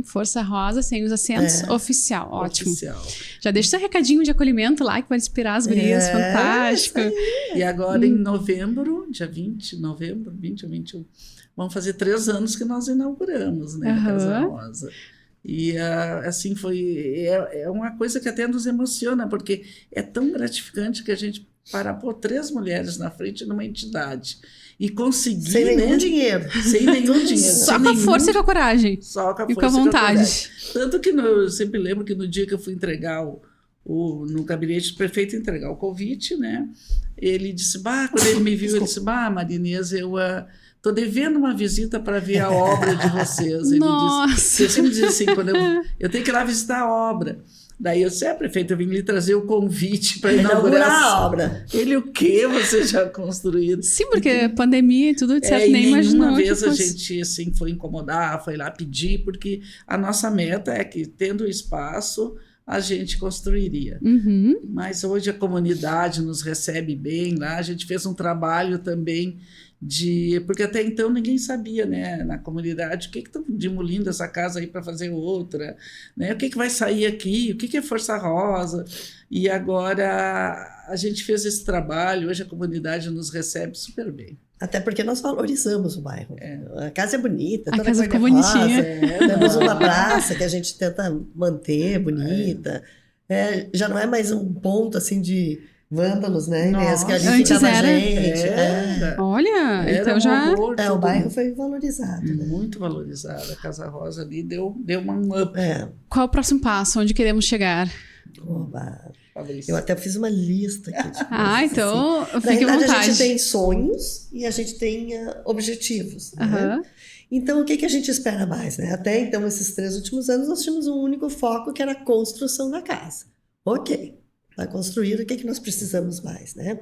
Força Rosa, sem os acentos, oficial. Ótimo. Oficial. Já deixa seu recadinho de acolhimento lá, que vai inspirar as gurias. Fantástico. E agora em novembro, dia 20 de novembro, 20 ou 21, vamos fazer 3 anos que nós inauguramos, né, a Casa Rosa. E assim é uma coisa que até nos emociona, porque é tão gratificante que a gente pôr 3 mulheres na frente numa entidade e conseguir... Sem nenhum dinheiro. Sem nenhum dinheiro. Só com a força e com a coragem. Só com a força e com a vontade. Tanto que eu sempre lembro que no dia que eu fui entregar no gabinete do prefeito, entregar o convite, né? Ele disse, quando ele me viu, ele disse, Maria Inês, eu... estou devendo uma visita para ver a obra de vocês. Ele disse, eu sempre dizia assim, quando eu tenho que ir lá visitar a obra. Daí eu disse, prefeito, eu vim lhe trazer o convite para inaugurar a obra. Ele, o quê? Você já construído? Sim, porque pandemia e tudo, etc. Nem imaginou. Uma vez a gente assim, foi incomodar, foi lá pedir, porque a nossa meta é que, tendo espaço, a gente construiria. Mas hoje a comunidade nos recebe bem lá. A gente fez um trabalho também Porque até então ninguém sabia, né, na comunidade, o que estão demolindo essa casa aí para fazer outra, né, o que vai sair aqui, o que é Força Rosa, e agora a gente fez esse trabalho, hoje a comunidade nos recebe super bem. Até porque nós valorizamos o bairro. A casa é bonita, a casa ficou bonitinha. Temos uma praça que a gente tenta manter bonita. Já não é mais um ponto assim de vândalos, né, Inês? Que a gente antes era. Gente. Olha, Era então já... o bairro foi valorizado. Né? Muito valorizado. A Casa Rosa ali deu um up. Qual é o próximo passo? Onde queremos chegar? Eu até fiz uma lista aqui de coisas, então assim. fique à vontade. vontade. A gente tem sonhos e a gente tem objetivos. Né? Então, o que a gente espera mais? Né? Até então, esses 3 últimos anos, nós tínhamos um único foco, que era a construção da casa. Ok, para construir, o que nós precisamos mais? Né?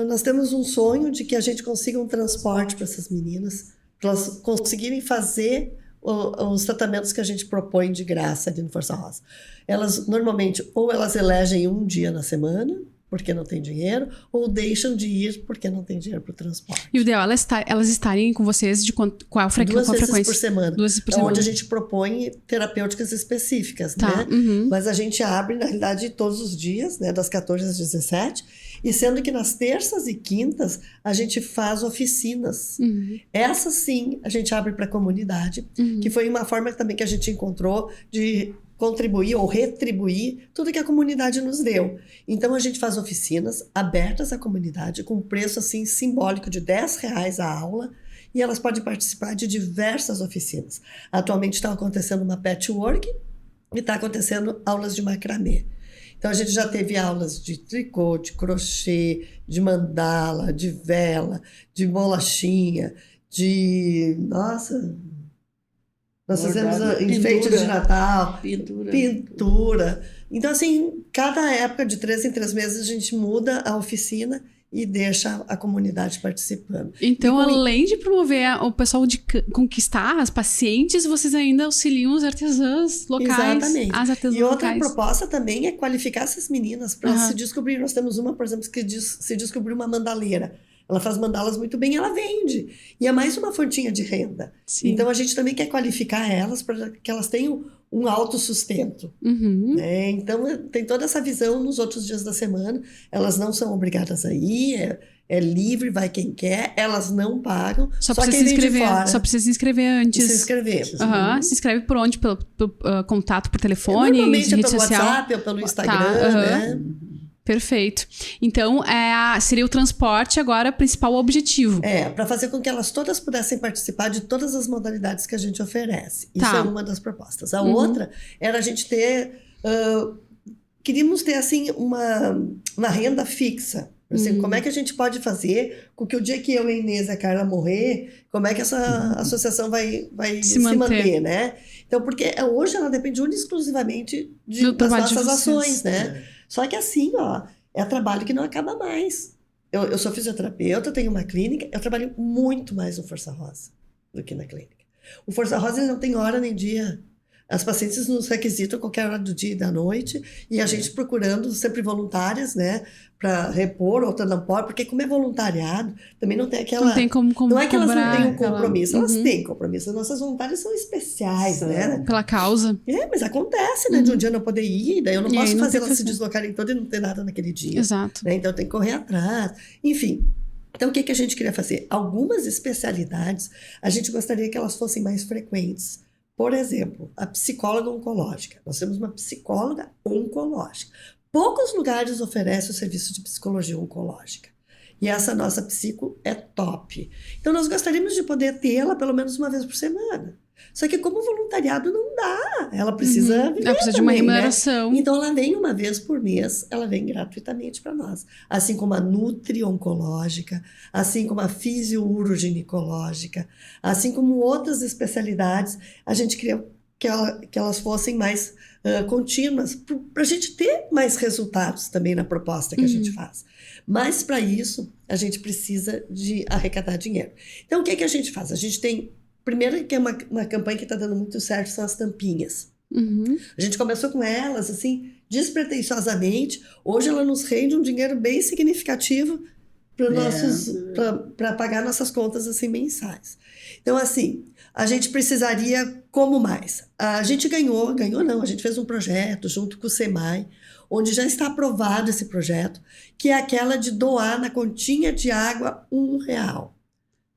Nós temos um sonho de que a gente consiga um transporte para essas meninas, para elas conseguirem fazer os tratamentos que a gente propõe de graça ali no Força Rosa. Elas, normalmente, ou elas elegem um dia na semana, porque não tem dinheiro, ou deixam de ir porque não tem dinheiro para o transporte. E o ideal é elas estarem com vocês de qual frequência? 2 vezes por semana. 2 vezes por semana. Onde a gente propõe terapêuticas específicas, tá. né? Mas a gente abre, na realidade, todos os dias, né? Das 14 às 17, e sendo que nas terças e quintas a gente faz oficinas. Essas sim, a gente abre para a comunidade, que foi uma forma também que a gente encontrou de contribuir ou retribuir tudo que a comunidade nos deu. Então, a gente faz oficinas abertas à comunidade, com preço assim simbólico de R$10 a aula, e elas podem participar de diversas oficinas. Atualmente está acontecendo uma patchwork e está acontecendo aulas de macramê. Então, a gente já teve aulas de tricô, de crochê, de mandala, de vela, de bolachinha, de... Nossa... Nós fizemos enfeite de Natal, pintura. Então, assim, cada época, de 3 em 3 meses, a gente muda a oficina e deixa a comunidade participando. Então, além de promover o pessoal de conquistar as pacientes, vocês ainda auxiliam os artesãs locais. Exatamente. As artesãs e outra locais. Proposta também é qualificar essas meninas para se descobrir. Nós temos uma, por exemplo, que se descobriu uma mandaleira. Ela faz mandalas muito bem e ela vende. E é mais uma fontinha de renda. Sim. Então, a gente também quer qualificar elas para que elas tenham um autossustento. Né? Então, tem toda essa visão nos outros dias da semana. Elas não são obrigadas a ir, é livre, vai quem quer. Elas não pagam. Só precisa se inscrever. Só precisa se inscrever antes. Se inscrever. Se inscreve por onde? Pelo contato por telefone? Normalmente rede é pelo social? WhatsApp ou pelo Instagram, né? Perfeito. Então, seria o transporte agora o principal objetivo. Para fazer com que elas todas pudessem participar de todas as modalidades que a gente oferece. Isso é uma das propostas. A outra era a gente ter... queríamos ter, assim, uma renda fixa. Assim, como é que a gente pode fazer com que o dia que eu, a Inês e a Carla morrer, como é que essa associação vai se manter, né? Então, porque hoje ela depende exclusivamente das nossas ações, né? Só que assim, é trabalho que não acaba mais. Eu sou fisioterapeuta, tenho uma clínica, eu trabalho muito mais no Força Rosa do que na clínica. O Força Rosa ele não tem hora nem dia. As pacientes nos requisitam qualquer hora do dia e da noite, e a gente procurando sempre voluntárias, né, para repor, outra não pode, porque como é voluntariado, também não tem aquela... Não tem como não é que elas não tenham aquela... compromisso, elas têm compromisso. As nossas voluntárias são especiais, né? Pela causa. Mas acontece, né, de um dia não poder ir, daí eu não posso fazer elas se deslocarem todas e não ter nada naquele dia. Exato. Né? Então tem que correr atrás. Enfim, então o que a gente queria fazer? Algumas especialidades, a gente gostaria que elas fossem mais frequentes. Por exemplo, a psicóloga oncológica. Nós temos uma psicóloga oncológica. Poucos lugares oferecem o serviço de psicologia oncológica. E essa nossa psico é top. Então, nós gostaríamos de poder tê-la pelo menos uma vez por semana. Só que como voluntariado não dá. Ela precisa viver, ela precisa de uma remuneração. Né? Então, ela vem uma vez por mês, ela vem gratuitamente para nós. Assim como a nutri-oncológica, assim como a fisio-uroginicológica, assim como outras especialidades, a gente queria que elas fossem mais contínuas, para a gente ter mais resultados também na proposta que a gente faz. Mas, para isso, a gente precisa de arrecadar dinheiro. Então, o que a gente faz? A gente tem... Primeiro, que é uma campanha que está dando muito certo, são as tampinhas. A gente começou com elas, assim, despretensiosamente. Hoje ela nos rende um dinheiro bem significativo para pagar nossas contas assim mensais. Então, assim, a gente precisaria como mais? A gente a gente fez um projeto junto com o SEMAI, onde já está aprovado esse projeto, que é aquela de doar na continha de água R$1,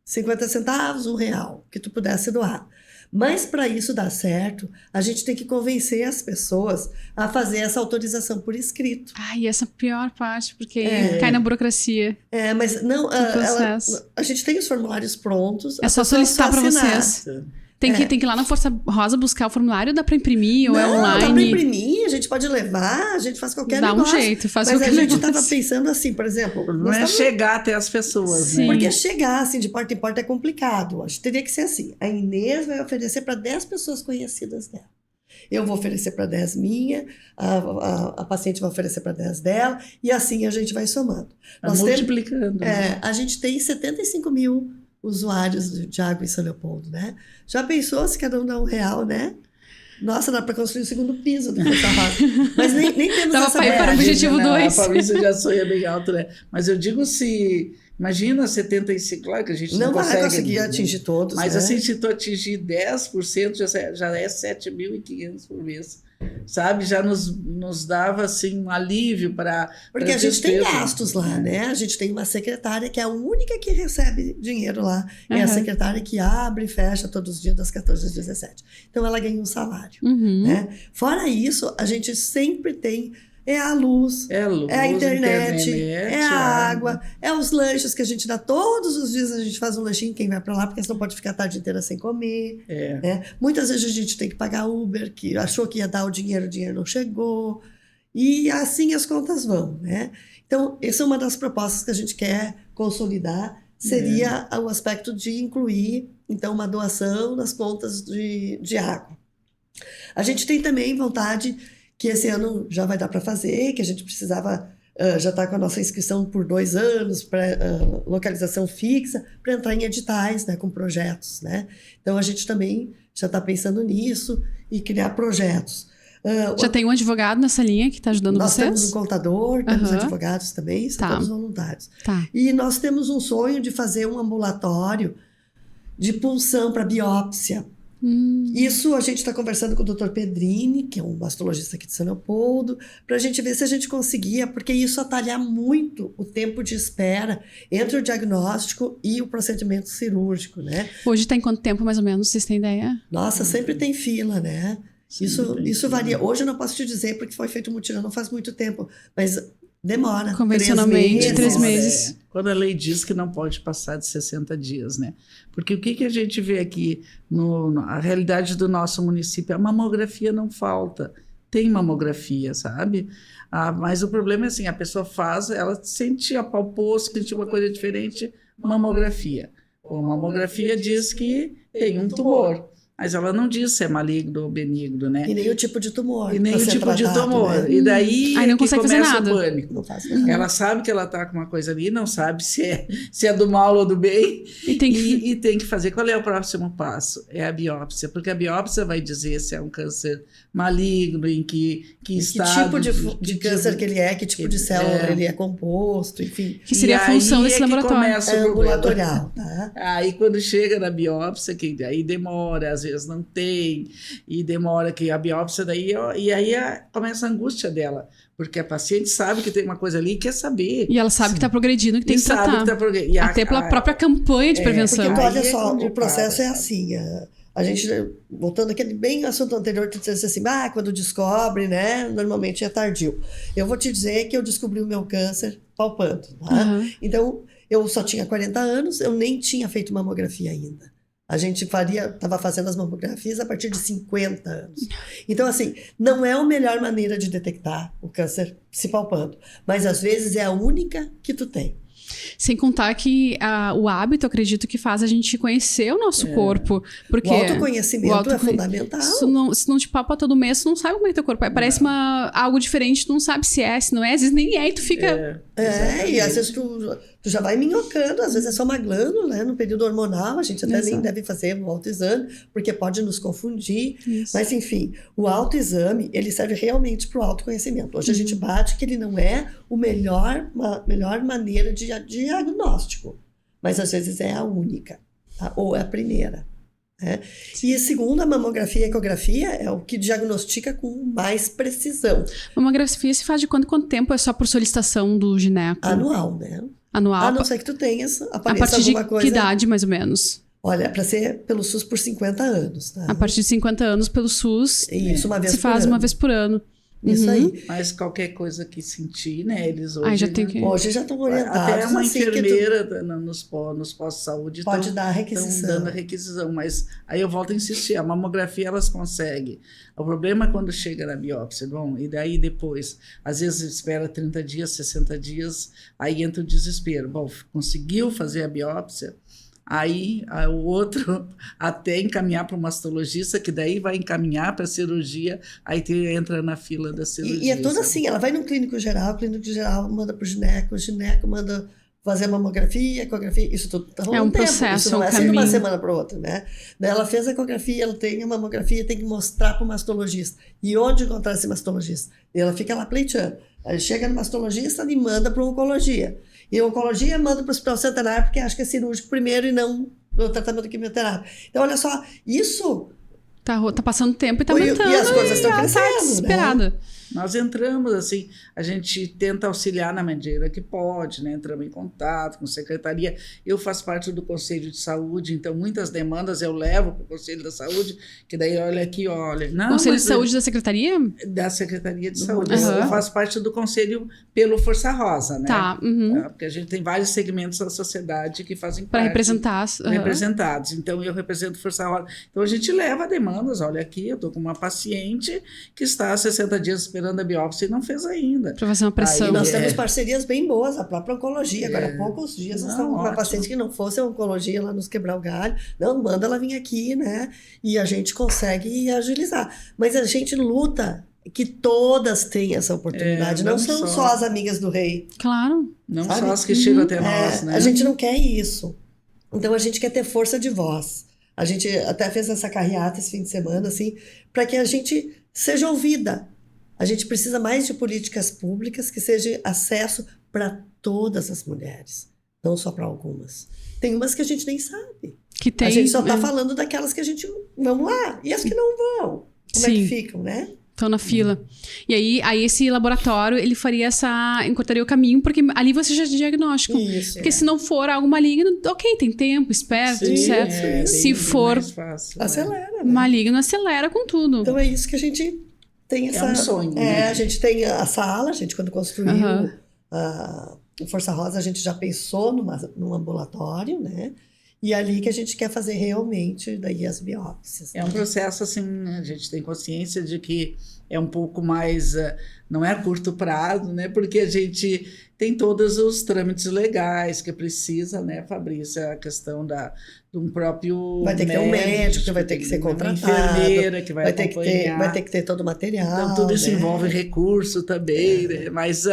50 centavos, R$1, que tu pudesse doar. Mas para isso dar certo, a gente tem que convencer as pessoas a fazer essa autorização por escrito. Ai, essa é a pior parte, porque cai na burocracia. Mas não, a gente tem os formulários prontos. É só solicitar para vocês. Tem que ir lá na Força Rosa buscar o formulário, dá para imprimir ou é online? Dá para imprimir, a gente pode levar, a gente faz qualquer negócio. Dá um jeito, faz qualquer negócio. Mas a gente negócio. estava pensando assim, por exemplo... Não é chegar até as pessoas, Sim. né? Porque chegar assim de porta em porta é complicado. Acho que teria que ser assim. A Inês vai oferecer para 10 pessoas conhecidas dela. Eu vou oferecer para 10 minha, a paciente vai oferecer para 10 dela, e assim a gente vai somando. Multiplicando. A gente tem 75 mil usuários de água em São Leopoldo, né? Já pensou se cada um dá R$1, né? Nossa, dá para construir o segundo piso do Força Rosa. Mas nem temos dava essa ir para o objetivo 2. A Fabrícia já sonha bem alto, né? Mas eu digo se... Imagina 75, claro que a gente não consegue... Não vai conseguir atingir todos, mas né? assim, se tu atingir 10%, já é 7.500 por mês. Sabe? Já nos dava, assim, um alívio para... Porque a gente tem gastos lá, né? A gente tem uma secretária que é a única que recebe dinheiro lá. É a secretária que abre e fecha todos os dias das 14 às 17. Então, ela ganha um salário. Né? Fora isso, a gente sempre tem... É a luz, é a internet, é a água, é os lanches que a gente dá todos os dias. A gente faz um lanchinho, quem vai para lá, porque senão pode ficar a tarde inteira sem comer. Né? Muitas vezes a gente tem que pagar Uber, que achou que ia dar o dinheiro não chegou. E assim as contas vão. Né? Então, essa é uma das propostas que a gente quer consolidar, seria o aspecto de incluir, então, uma doação nas contas de água. A gente tem também vontade... que esse ano já vai dar para fazer, que a gente precisava, já está com a nossa inscrição por 2 anos, para localização fixa, para entrar em editais, né, com projetos. Né? Então, a gente também já está pensando nisso e criar projetos. Já tem um advogado nessa linha que está ajudando nós vocês? Nós temos um contador, temos advogados também, são todos voluntários. E nós temos um sonho de fazer um ambulatório de punção para biópsia. Isso a gente está conversando com o Dr. Pedrini, que é um mastologista aqui de São Leopoldo, para a gente ver se a gente conseguia, porque isso atalha muito o tempo de espera entre o diagnóstico e o procedimento cirúrgico, né? Hoje está em quanto tempo, mais ou menos, vocês têm ideia? Nossa, sempre tem fila, né? Isso varia. Hoje eu não posso te dizer, porque foi feito um mutirão não faz muito tempo, mas... demora. Convencionalmente, 3 meses. Quando a lei diz que não pode passar de 60 dias, né? Porque o que a gente vê aqui, na realidade do nosso município, a mamografia não falta. Tem mamografia, sabe? Mas o problema é assim, a pessoa faz, ela apalpou, sentiu uma coisa diferente, mamografia. A mamografia diz que tem um tumor. Mas ela não diz se é maligno ou benigno, né? E nem o tipo de tumor. E nem o tipo de tumor. Né? E daí não consegue fazer nada. O pânico. Não faz nada. Ela sabe que ela está com uma coisa ali, não sabe se é do mal ou do bem. E tem que fazer. Qual é o próximo passo? É a biópsia. Porque a biópsia vai dizer se é um câncer maligno, em que estado... Que tipo de câncer que ele é, que tipo de célula ele é composto, enfim. Que seria a função desse laboratório. Ambulatorial. Tá? Aí quando chega na biópsia, que aí demora, às vezes não tem, e demora que a biópsia daí, e aí começa a angústia dela, porque a paciente sabe que tem uma coisa ali e quer saber. E ela sabe que está progredindo, que tem que tratar. Até pela própria campanha de prevenção. Porque olha só, o processo é assim, a gente, voltando aquele bem assunto anterior, tu disse assim, quando descobre, né, normalmente é tardio. Eu vou te dizer que eu descobri o meu câncer palpando, tá? Então, eu só tinha 40 anos, eu nem tinha feito mamografia ainda. A gente estava fazendo as mamografias a partir de 50 anos. Então, assim, não é a melhor maneira de detectar o câncer se palpando, mas às vezes é a única que tu tem. Sem contar que o hábito, acredito que faz a gente conhecer o nosso corpo. Porque o autoconhecimento é fundamental. Se não te palpa todo mês, tu não sabe como é teu corpo. Parece algo diferente, tu não sabe se é, se não é, às vezes nem é, e tu fica... E às vezes tu tu já vai minhocando, às vezes é só uma glândula, né? No período hormonal, a gente até nem deve fazer um autoexame, porque pode nos confundir. Isso. Mas, enfim, o autoexame, ele serve realmente para o autoconhecimento. Hoje a gente bate que ele não é a melhor maneira de diagnóstico, mas às vezes é a única, tá? Ou é a primeira. E segundo, a mamografia e a ecografia é o que diagnostica com mais precisão. Mamografia se faz de quanto tempo? É só por solicitação do gineco? Anual, né? Anual. A não ser que tu tenhas, apareça a partir alguma de coisa. Que idade, mais ou menos? Olha, para ser pelo SUS por 50 anos, tá? A partir de 50 anos pelo SUS, isso, uma vez se faz uma vez por ano. Isso aí. Mas qualquer coisa que sentir, né? Eles hoje, hoje já estão orientados. Até uma enfermeira nos postos de saúde pode dar a requisição. Estão dando a requisição. Mas aí eu volto a insistir, a mamografia elas conseguem. O problema é quando chega na biópsia. Bom, e daí depois, às vezes espera 30 dias, 60 dias, aí entra o desespero. Bom, conseguiu fazer a biópsia, aí o outro até encaminhar para o mastologista, que daí vai encaminhar para a cirurgia, aí entra na fila da cirurgia. E é tudo assim, ela vai no clínico geral, o clínico geral manda para o gineco manda fazer a mamografia, ecografia, isso tudo tá rolando um processo, isso não é assim de uma semana para outra, né? Ela fez a ecografia, ela tem a mamografia, tem que mostrar para o mastologista. E onde encontrar esse mastologista? E ela fica lá pleiteando. Aí chega no mastologista e manda para a oncologia. E a oncologia manda para o Hospital Centenário porque acha que é cirúrgico primeiro e não o tratamento quimioterápico. Então, olha só, isso... Tá passando tempo e tá aumentando. E as coisas estão crescendo, tá desesperada. Né? Nós entramos, assim, a gente tenta auxiliar na medida que pode, né? Entramos em contato com a secretaria. Eu faço parte do Conselho de Saúde, então muitas demandas eu levo para o Conselho da Saúde, que daí olha aqui, olha... Não, Conselho de Saúde da Secretaria? Da Secretaria de Saúde. Eu faço parte do Conselho pelo Força Rosa, né? Tá. Porque a gente tem vários segmentos da sociedade que fazem parte. Para representar. Representados. Então, eu represento Força Rosa. Então, a gente leva demandas. Olha aqui, eu estou com uma paciente que está há 60 dias esperando a biópsia e não fez ainda. Para fazer uma pressão. Aí, nós temos parcerias bem boas, a própria oncologia. Agora, há poucos dias, nós estamos com uma paciente que não fosse a oncologia lá nos quebrar o galho. Não, manda ela vir aqui, né? E a gente consegue agilizar. Mas a gente luta que todas tenham essa oportunidade. Não são só as amigas do rei. Claro. Não só as que chegam até nós, né? A gente não quer isso. Então, a gente quer ter força de voz. A gente até fez essa carreata esse fim de semana, assim, para que a gente seja ouvida. A gente precisa mais de políticas públicas que seja acesso para todas as mulheres, não só para algumas. Tem umas que a gente nem sabe. Que tem, a gente só está falando daquelas que a gente... Vamos lá. E as que não vão? Como é que ficam, né? Estão na fila. E aí esse laboratório, ele faria encurtaria o caminho, porque ali você já diagnóstico. Isso, porque se não for algo maligno, ok, tem tempo, espera, tudo certo. Se for fácil, acelera, né? Maligno, acelera com tudo. Então é isso que a gente tem essa... É um sonho, né? A gente tem a sala, a gente quando construiu o Força Rosa, a gente já pensou num ambulatório, né? E ali que a gente quer fazer realmente daí as biópsias. É um processo, assim, a gente tem consciência de que é um pouco mais, não é a curto prazo, né? Porque a gente tem todos os trâmites legais que precisa, né, Fabrícia? A questão de um próprio vai ter que ter um médico que vai ter que ser contratado. Uma enfermeira que vai acompanhar. Vai ter que ter todo o material. Então, tudo isso né? envolve recurso também, né? Mas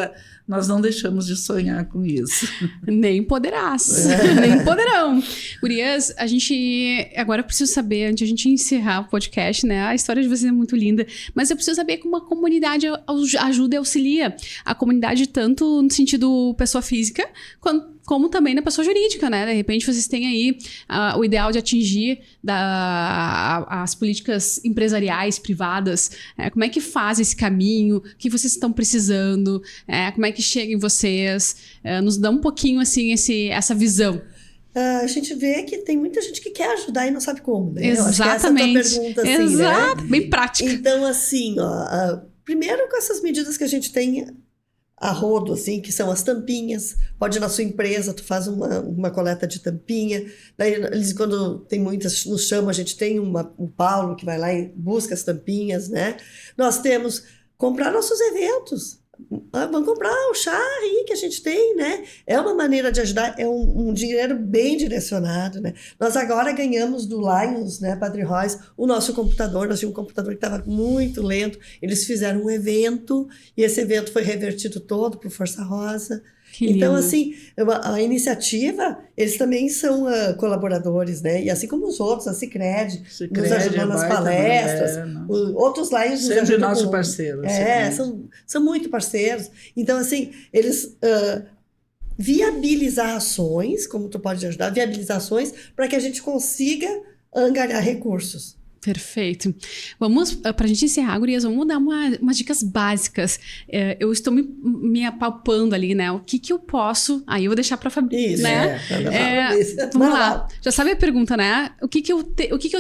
nós não deixamos de sonhar com isso. Nem poderás. Nem poderão. Gurias, a gente... Agora eu preciso saber, antes de a gente encerrar o podcast, né? A história de vocês é muito linda. Mas eu preciso saber como a comunidade ajuda e auxilia. A comunidade tanto no sentido pessoa física, como também na pessoa jurídica, né? De repente vocês têm aí o ideal de atingir as políticas empresariais, privadas. Como é que faz esse caminho? O que vocês estão precisando? Como é que chega em vocês? Nos dá um pouquinho, assim, essa visão. A gente vê que tem muita gente que quer ajudar e não sabe como, né? Exatamente. Eu acho que essa é a tua pergunta, assim, exato, né? Bem prática. Então, assim, primeiro com essas medidas que a gente tem a rodo, assim, que são as tampinhas. Pode ir na sua empresa, tu faz uma coleta de tampinha. Daí, eles, quando tem muitas, nos chamam, a gente tem o Paulo que vai lá e busca as tampinhas, né? Nós temos comprar nossos eventos. Vamos comprar o chá aí que a gente tem, né? É uma maneira de ajudar, é um dinheiro bem direcionado, né? Nós agora ganhamos do Lions, né, Padre Royce, o nosso computador. Nós tínhamos um computador que estava muito lento. Eles fizeram um evento e esse evento foi revertido todo para o Força Rosa. Que então, lindo. assim, a iniciativa, eles também são colaboradores, né? E assim como os outros, a Sicredi nos ajudou nas palestras, outros lá nos sempre ajudam nosso parceiro. São muito parceiros. Então, assim, eles viabilizar ações, como tu pode ajudar, viabilizações para que a gente consiga angariar recursos. Perfeito. Vamos, para a gente encerrar, gurias, vamos dar umas dicas básicas. Eu estou me apalpando ali, né? O que eu posso... Aí eu vou deixar para a Fabrícia, né? Vamos lá. Já sabe a pergunta, né? O que eu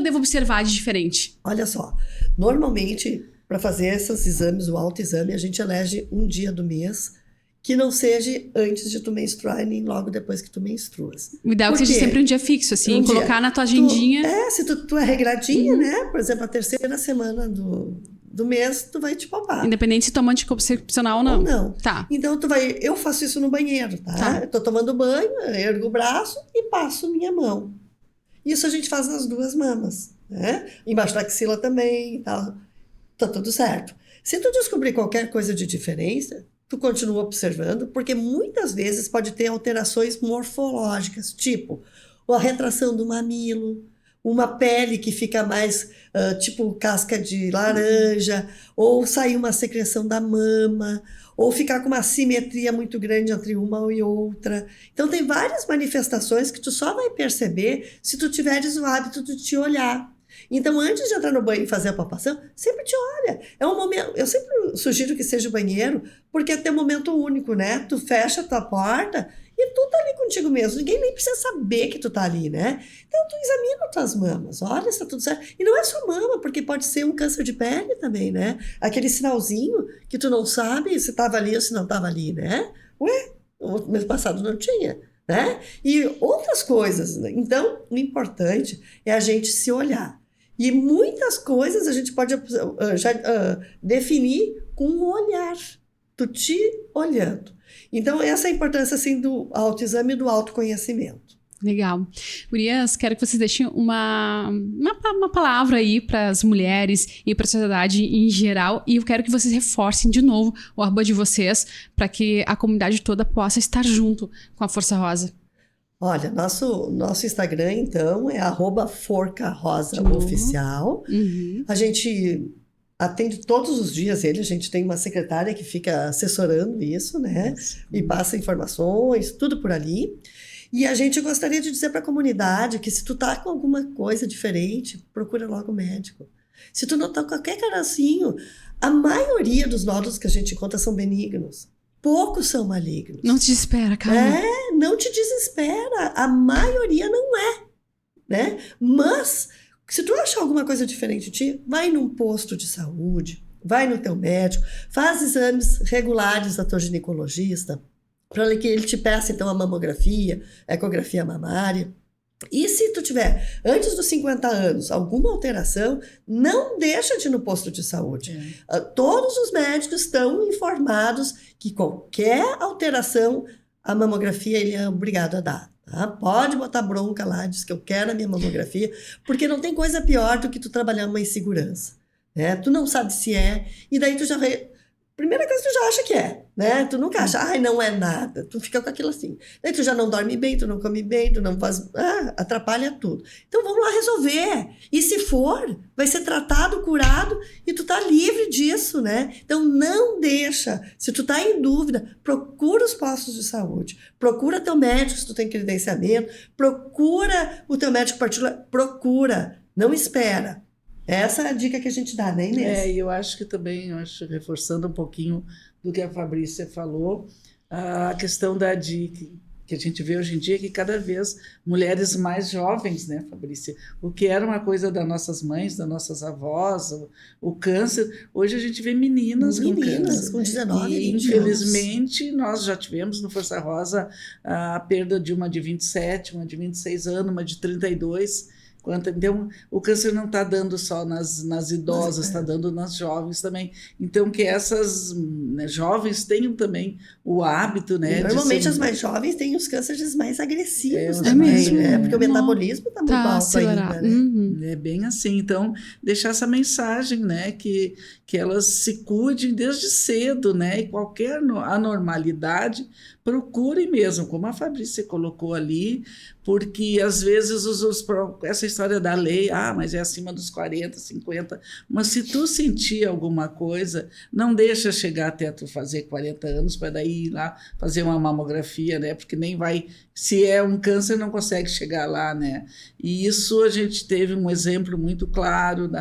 devo observar de diferente? Olha só. Normalmente, para fazer esses exames, o autoexame, a gente elege um dia do mês que não seja antes de tu menstruar e nem logo depois que tu menstruas. O ideal é que seja sempre um dia fixo, assim, colocar na tua agendinha. Se tu é regradinha, né? Por exemplo, a terceira semana do mês, tu vai te palpar. Independente se toma anticoncepcional ou não. Ou não. Tá. Então, eu faço isso no banheiro, tá? Eu tô tomando banho, ergo o braço e passo minha mão. Isso a gente faz nas duas mamas, né? Embaixo da axila também, tá tudo certo. Se tu descobrir qualquer coisa de diferença, tu continua observando, porque muitas vezes pode ter alterações morfológicas, tipo a retração do mamilo, uma pele que fica mais tipo casca de laranja, ou sair uma secreção da mama, ou ficar com uma assimetria muito grande entre uma e outra. Então tem várias manifestações que tu só vai perceber se tu tiveres o hábito de te olhar. Então, antes de entrar no banho e fazer a palpação, sempre te olha. É um momento. Eu sempre sugiro que seja o banheiro, porque é teu momento único, né? Tu fecha a tua porta e tu tá ali contigo mesmo. Ninguém nem precisa saber que tu tá ali, né? Então, tu examina tuas mamas, olha se tá tudo certo. E não é só mama, porque pode ser um câncer de pele também, né? Aquele sinalzinho que tu não sabe se tava ali ou se não tava ali, né? Ué, o mês passado não tinha, né? E outras coisas. Então, o importante é a gente se olhar. E muitas coisas a gente pode definir com um olhar, tu te olhando. Então, essa é a importância assim, do autoexame e do autoconhecimento. Legal. Gurias, quero que vocês deixem uma palavra aí para as mulheres e para a sociedade em geral. E eu quero que vocês reforcem de novo o arroba de vocês para que a comunidade toda possa estar junto com a Força Rosa. Olha, nosso Instagram, então, é @forcarosaoficial. A gente atende todos os dias ele, a gente tem uma secretária que fica assessorando isso, né? E passa informações, tudo por ali. E a gente gostaria de dizer para a comunidade que se tu tá com alguma coisa diferente, procura logo o médico. Se tu notar qualquer caracinho, a maioria dos nódulos que a gente encontra são benignos. Poucos são malignos. Não te desespera, calma. Não te desespera. A maioria não é, né? Mas, se tu achar alguma coisa diferente de ti, vai num posto de saúde, vai no teu médico, faz exames regulares da tua ginecologista, para que ele te peça, então, a mamografia, a ecografia mamária. E se tu tiver, antes dos 50 anos, alguma alteração, não deixa de ir no posto de saúde. Todos os médicos estão informados que qualquer alteração, a mamografia ele é obrigado a dar. Tá? Pode botar bronca lá, diz que eu quero a minha mamografia, porque não tem coisa pior do que tu trabalhar uma insegurança. Né? Tu não sabe se é, e daí tu já vai... Primeira coisa, tu já acha que é, né? Tu nunca acha, não é nada. Tu fica com aquilo assim. Daí tu já não dorme bem, tu não come bem, tu não faz... atrapalha tudo. Então vamos lá resolver. E se for, vai ser tratado, curado, e tu tá livre disso, né? Então não deixa. Se tu tá em dúvida, procura os postos de saúde. Procura teu médico se tu tem credenciamento. Procura o teu médico particular. Procura. Não espera. Essa é a dica que a gente dá, né, Inês? E eu acho que também, reforçando um pouquinho do que a Fabrícia falou, a questão que a gente vê hoje em dia, que cada vez mulheres mais jovens, né, Fabrícia? O que era uma coisa das nossas mães, das nossas avós, o câncer, hoje a gente vê meninas com câncer. Com 19, 20 infelizmente, nós já tivemos no Força Rosa a perda de uma de 27, uma de 26 anos, uma de 32. Então, o câncer não está dando só nas idosas, está dando nas jovens também. Então, que essas jovens tenham também o hábito, né? Normalmente, as mais jovens têm os cânceres mais agressivos também, mesmo, né? Porque o metabolismo está muito alto ainda, né? É bem assim. Então, deixar essa mensagem, né? Que elas se cuidem desde cedo, né? E qualquer anormalidade, procure mesmo, como a Fabrícia colocou ali, porque às vezes essa história da lei, mas é acima dos 40, 50, mas se tu sentir alguma coisa, não deixa chegar até tu fazer 40 anos para daí ir lá fazer uma mamografia, né? Porque nem vai, se é um câncer, não consegue chegar lá, né? E isso a gente teve um exemplo muito claro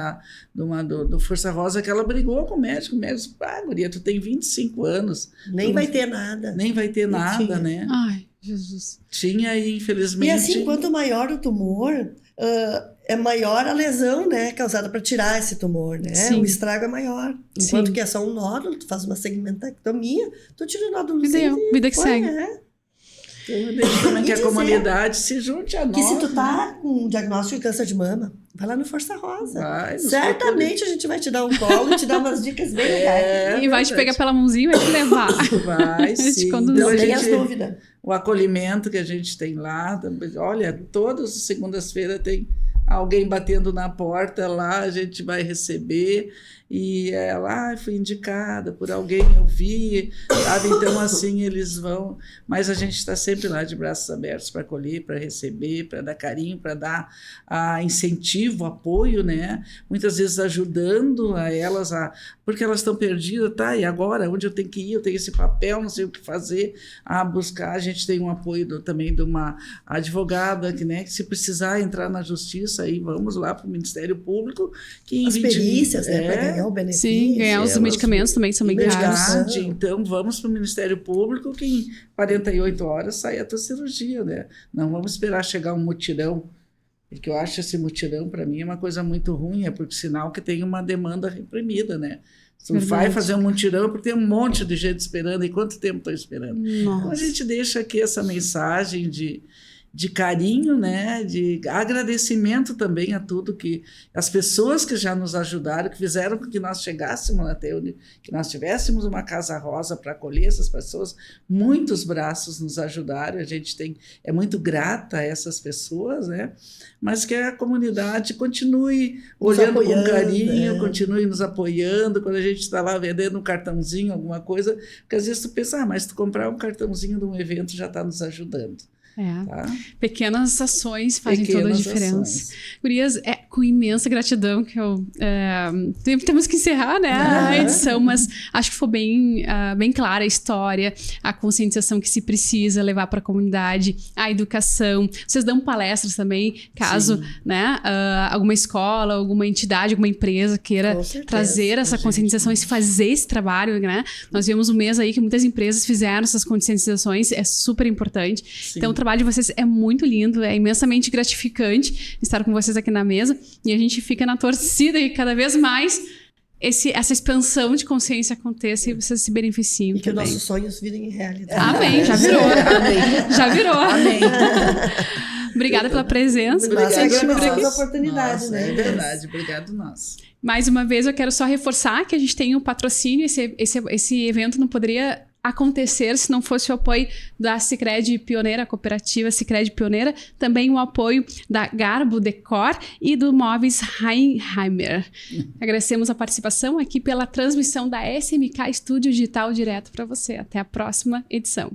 do Força Rosa, que ela brigou com o médico disse, guria, tu tem 25 anos. Nem vai ter nada. Nem vai ter nada, né? Ai, Jesus. Tinha, e infelizmente... E assim, quanto maior o tumor, é maior a lesão, né, causada para tirar esse tumor, né? Sim. O estrago é maior. Enquanto que é só um nódulo, tu faz uma segmentectomia, tu tira o nódulo. Vida que segue. Então, eu deixo também que a comunidade se junte a nós. Que se tu tá com um diagnóstico de câncer de mama, vai lá no Força Rosa. Certamente a gente vai te dar um colo e te dar umas dicas bem legais. E vai te pegar pela mãozinha e vai te levar. Vai, sim. Não tem as dúvidas. O acolhimento que a gente tem lá, olha, todas as segundas-feiras tem alguém batendo na porta lá, a gente vai receber, e ela fui indicada por alguém, eu vi, sabe? Então, assim, eles vão... Mas a gente está sempre lá de braços abertos para acolher, para receber, para dar carinho, para dar incentivo, apoio, né? Muitas vezes ajudando a elas, porque elas estão perdidas, e agora? Onde eu tenho que ir? Eu tenho esse papel, não sei o que fazer, buscar. A gente tem um apoio também de uma advogada, né? Que se precisar entrar na justiça, aí vamos lá para o Ministério Público. Que as perícias, né? Para ganhar o benefício. Sim, ganhar os medicamentos também são bem caros. Então, vamos para o Ministério Público, que em 48 horas sai a tua cirurgia, né? Não vamos esperar chegar um mutirão, porque eu acho esse mutirão, para mim, é uma coisa muito ruim, é porque sinal que tem uma demanda reprimida, né? Se tu vai fazer um mutirão, porque tem um monte de gente esperando, e quanto tempo estão esperando? Nossa. Então, a gente deixa aqui essa mensagem de carinho, né, de agradecimento também a tudo que as pessoas que já nos ajudaram, que fizeram com que nós chegássemos até onde, que nós tivéssemos uma Casa Rosa para acolher essas pessoas. Muitos braços nos ajudaram, a gente é muito grata a essas pessoas, né, mas que a comunidade continue olhando com carinho, continue nos apoiando, quando a gente está lá vendendo um cartãozinho, alguma coisa, porque às vezes tu pensa, mas tu comprar um cartãozinho de um evento já está nos ajudando. Tá? Pequenas ações fazem toda a diferença. Gurias, com imensa gratidão que temos que encerrar, né, a edição, mas acho que foi bem clara a história, a conscientização que se precisa levar para a comunidade, a educação. Vocês dão palestras também, caso, né, alguma escola, alguma entidade, alguma empresa queira trazer essa conscientização e fazer esse trabalho, né? Nós vimos um mês aí que muitas empresas fizeram essas conscientizações, é super importante. Sim. Então, o trabalho de vocês é muito lindo, é imensamente gratificante estar com vocês aqui na mesa, e a gente fica na torcida e cada vez mais essa expansão de consciência aconteça e vocês se beneficiem também. Que nossos sonhos virem realidade. Amém, já virou. Amém. Já virou. Amém. Obrigada pela presença. Obrigada pela oportunidade, né? É verdade, obrigado nós. Mais uma vez, eu quero só reforçar que a gente tem um patrocínio, esse evento não poderia acontecer se não fosse o apoio da Sicredi Pioneira, a cooperativa Sicredi Pioneira, também o apoio da Garbo Decor e do Móveis Heinheimer. Agradecemos a participação aqui pela transmissão da SMK Estúdio Digital direto para você. Até a próxima edição.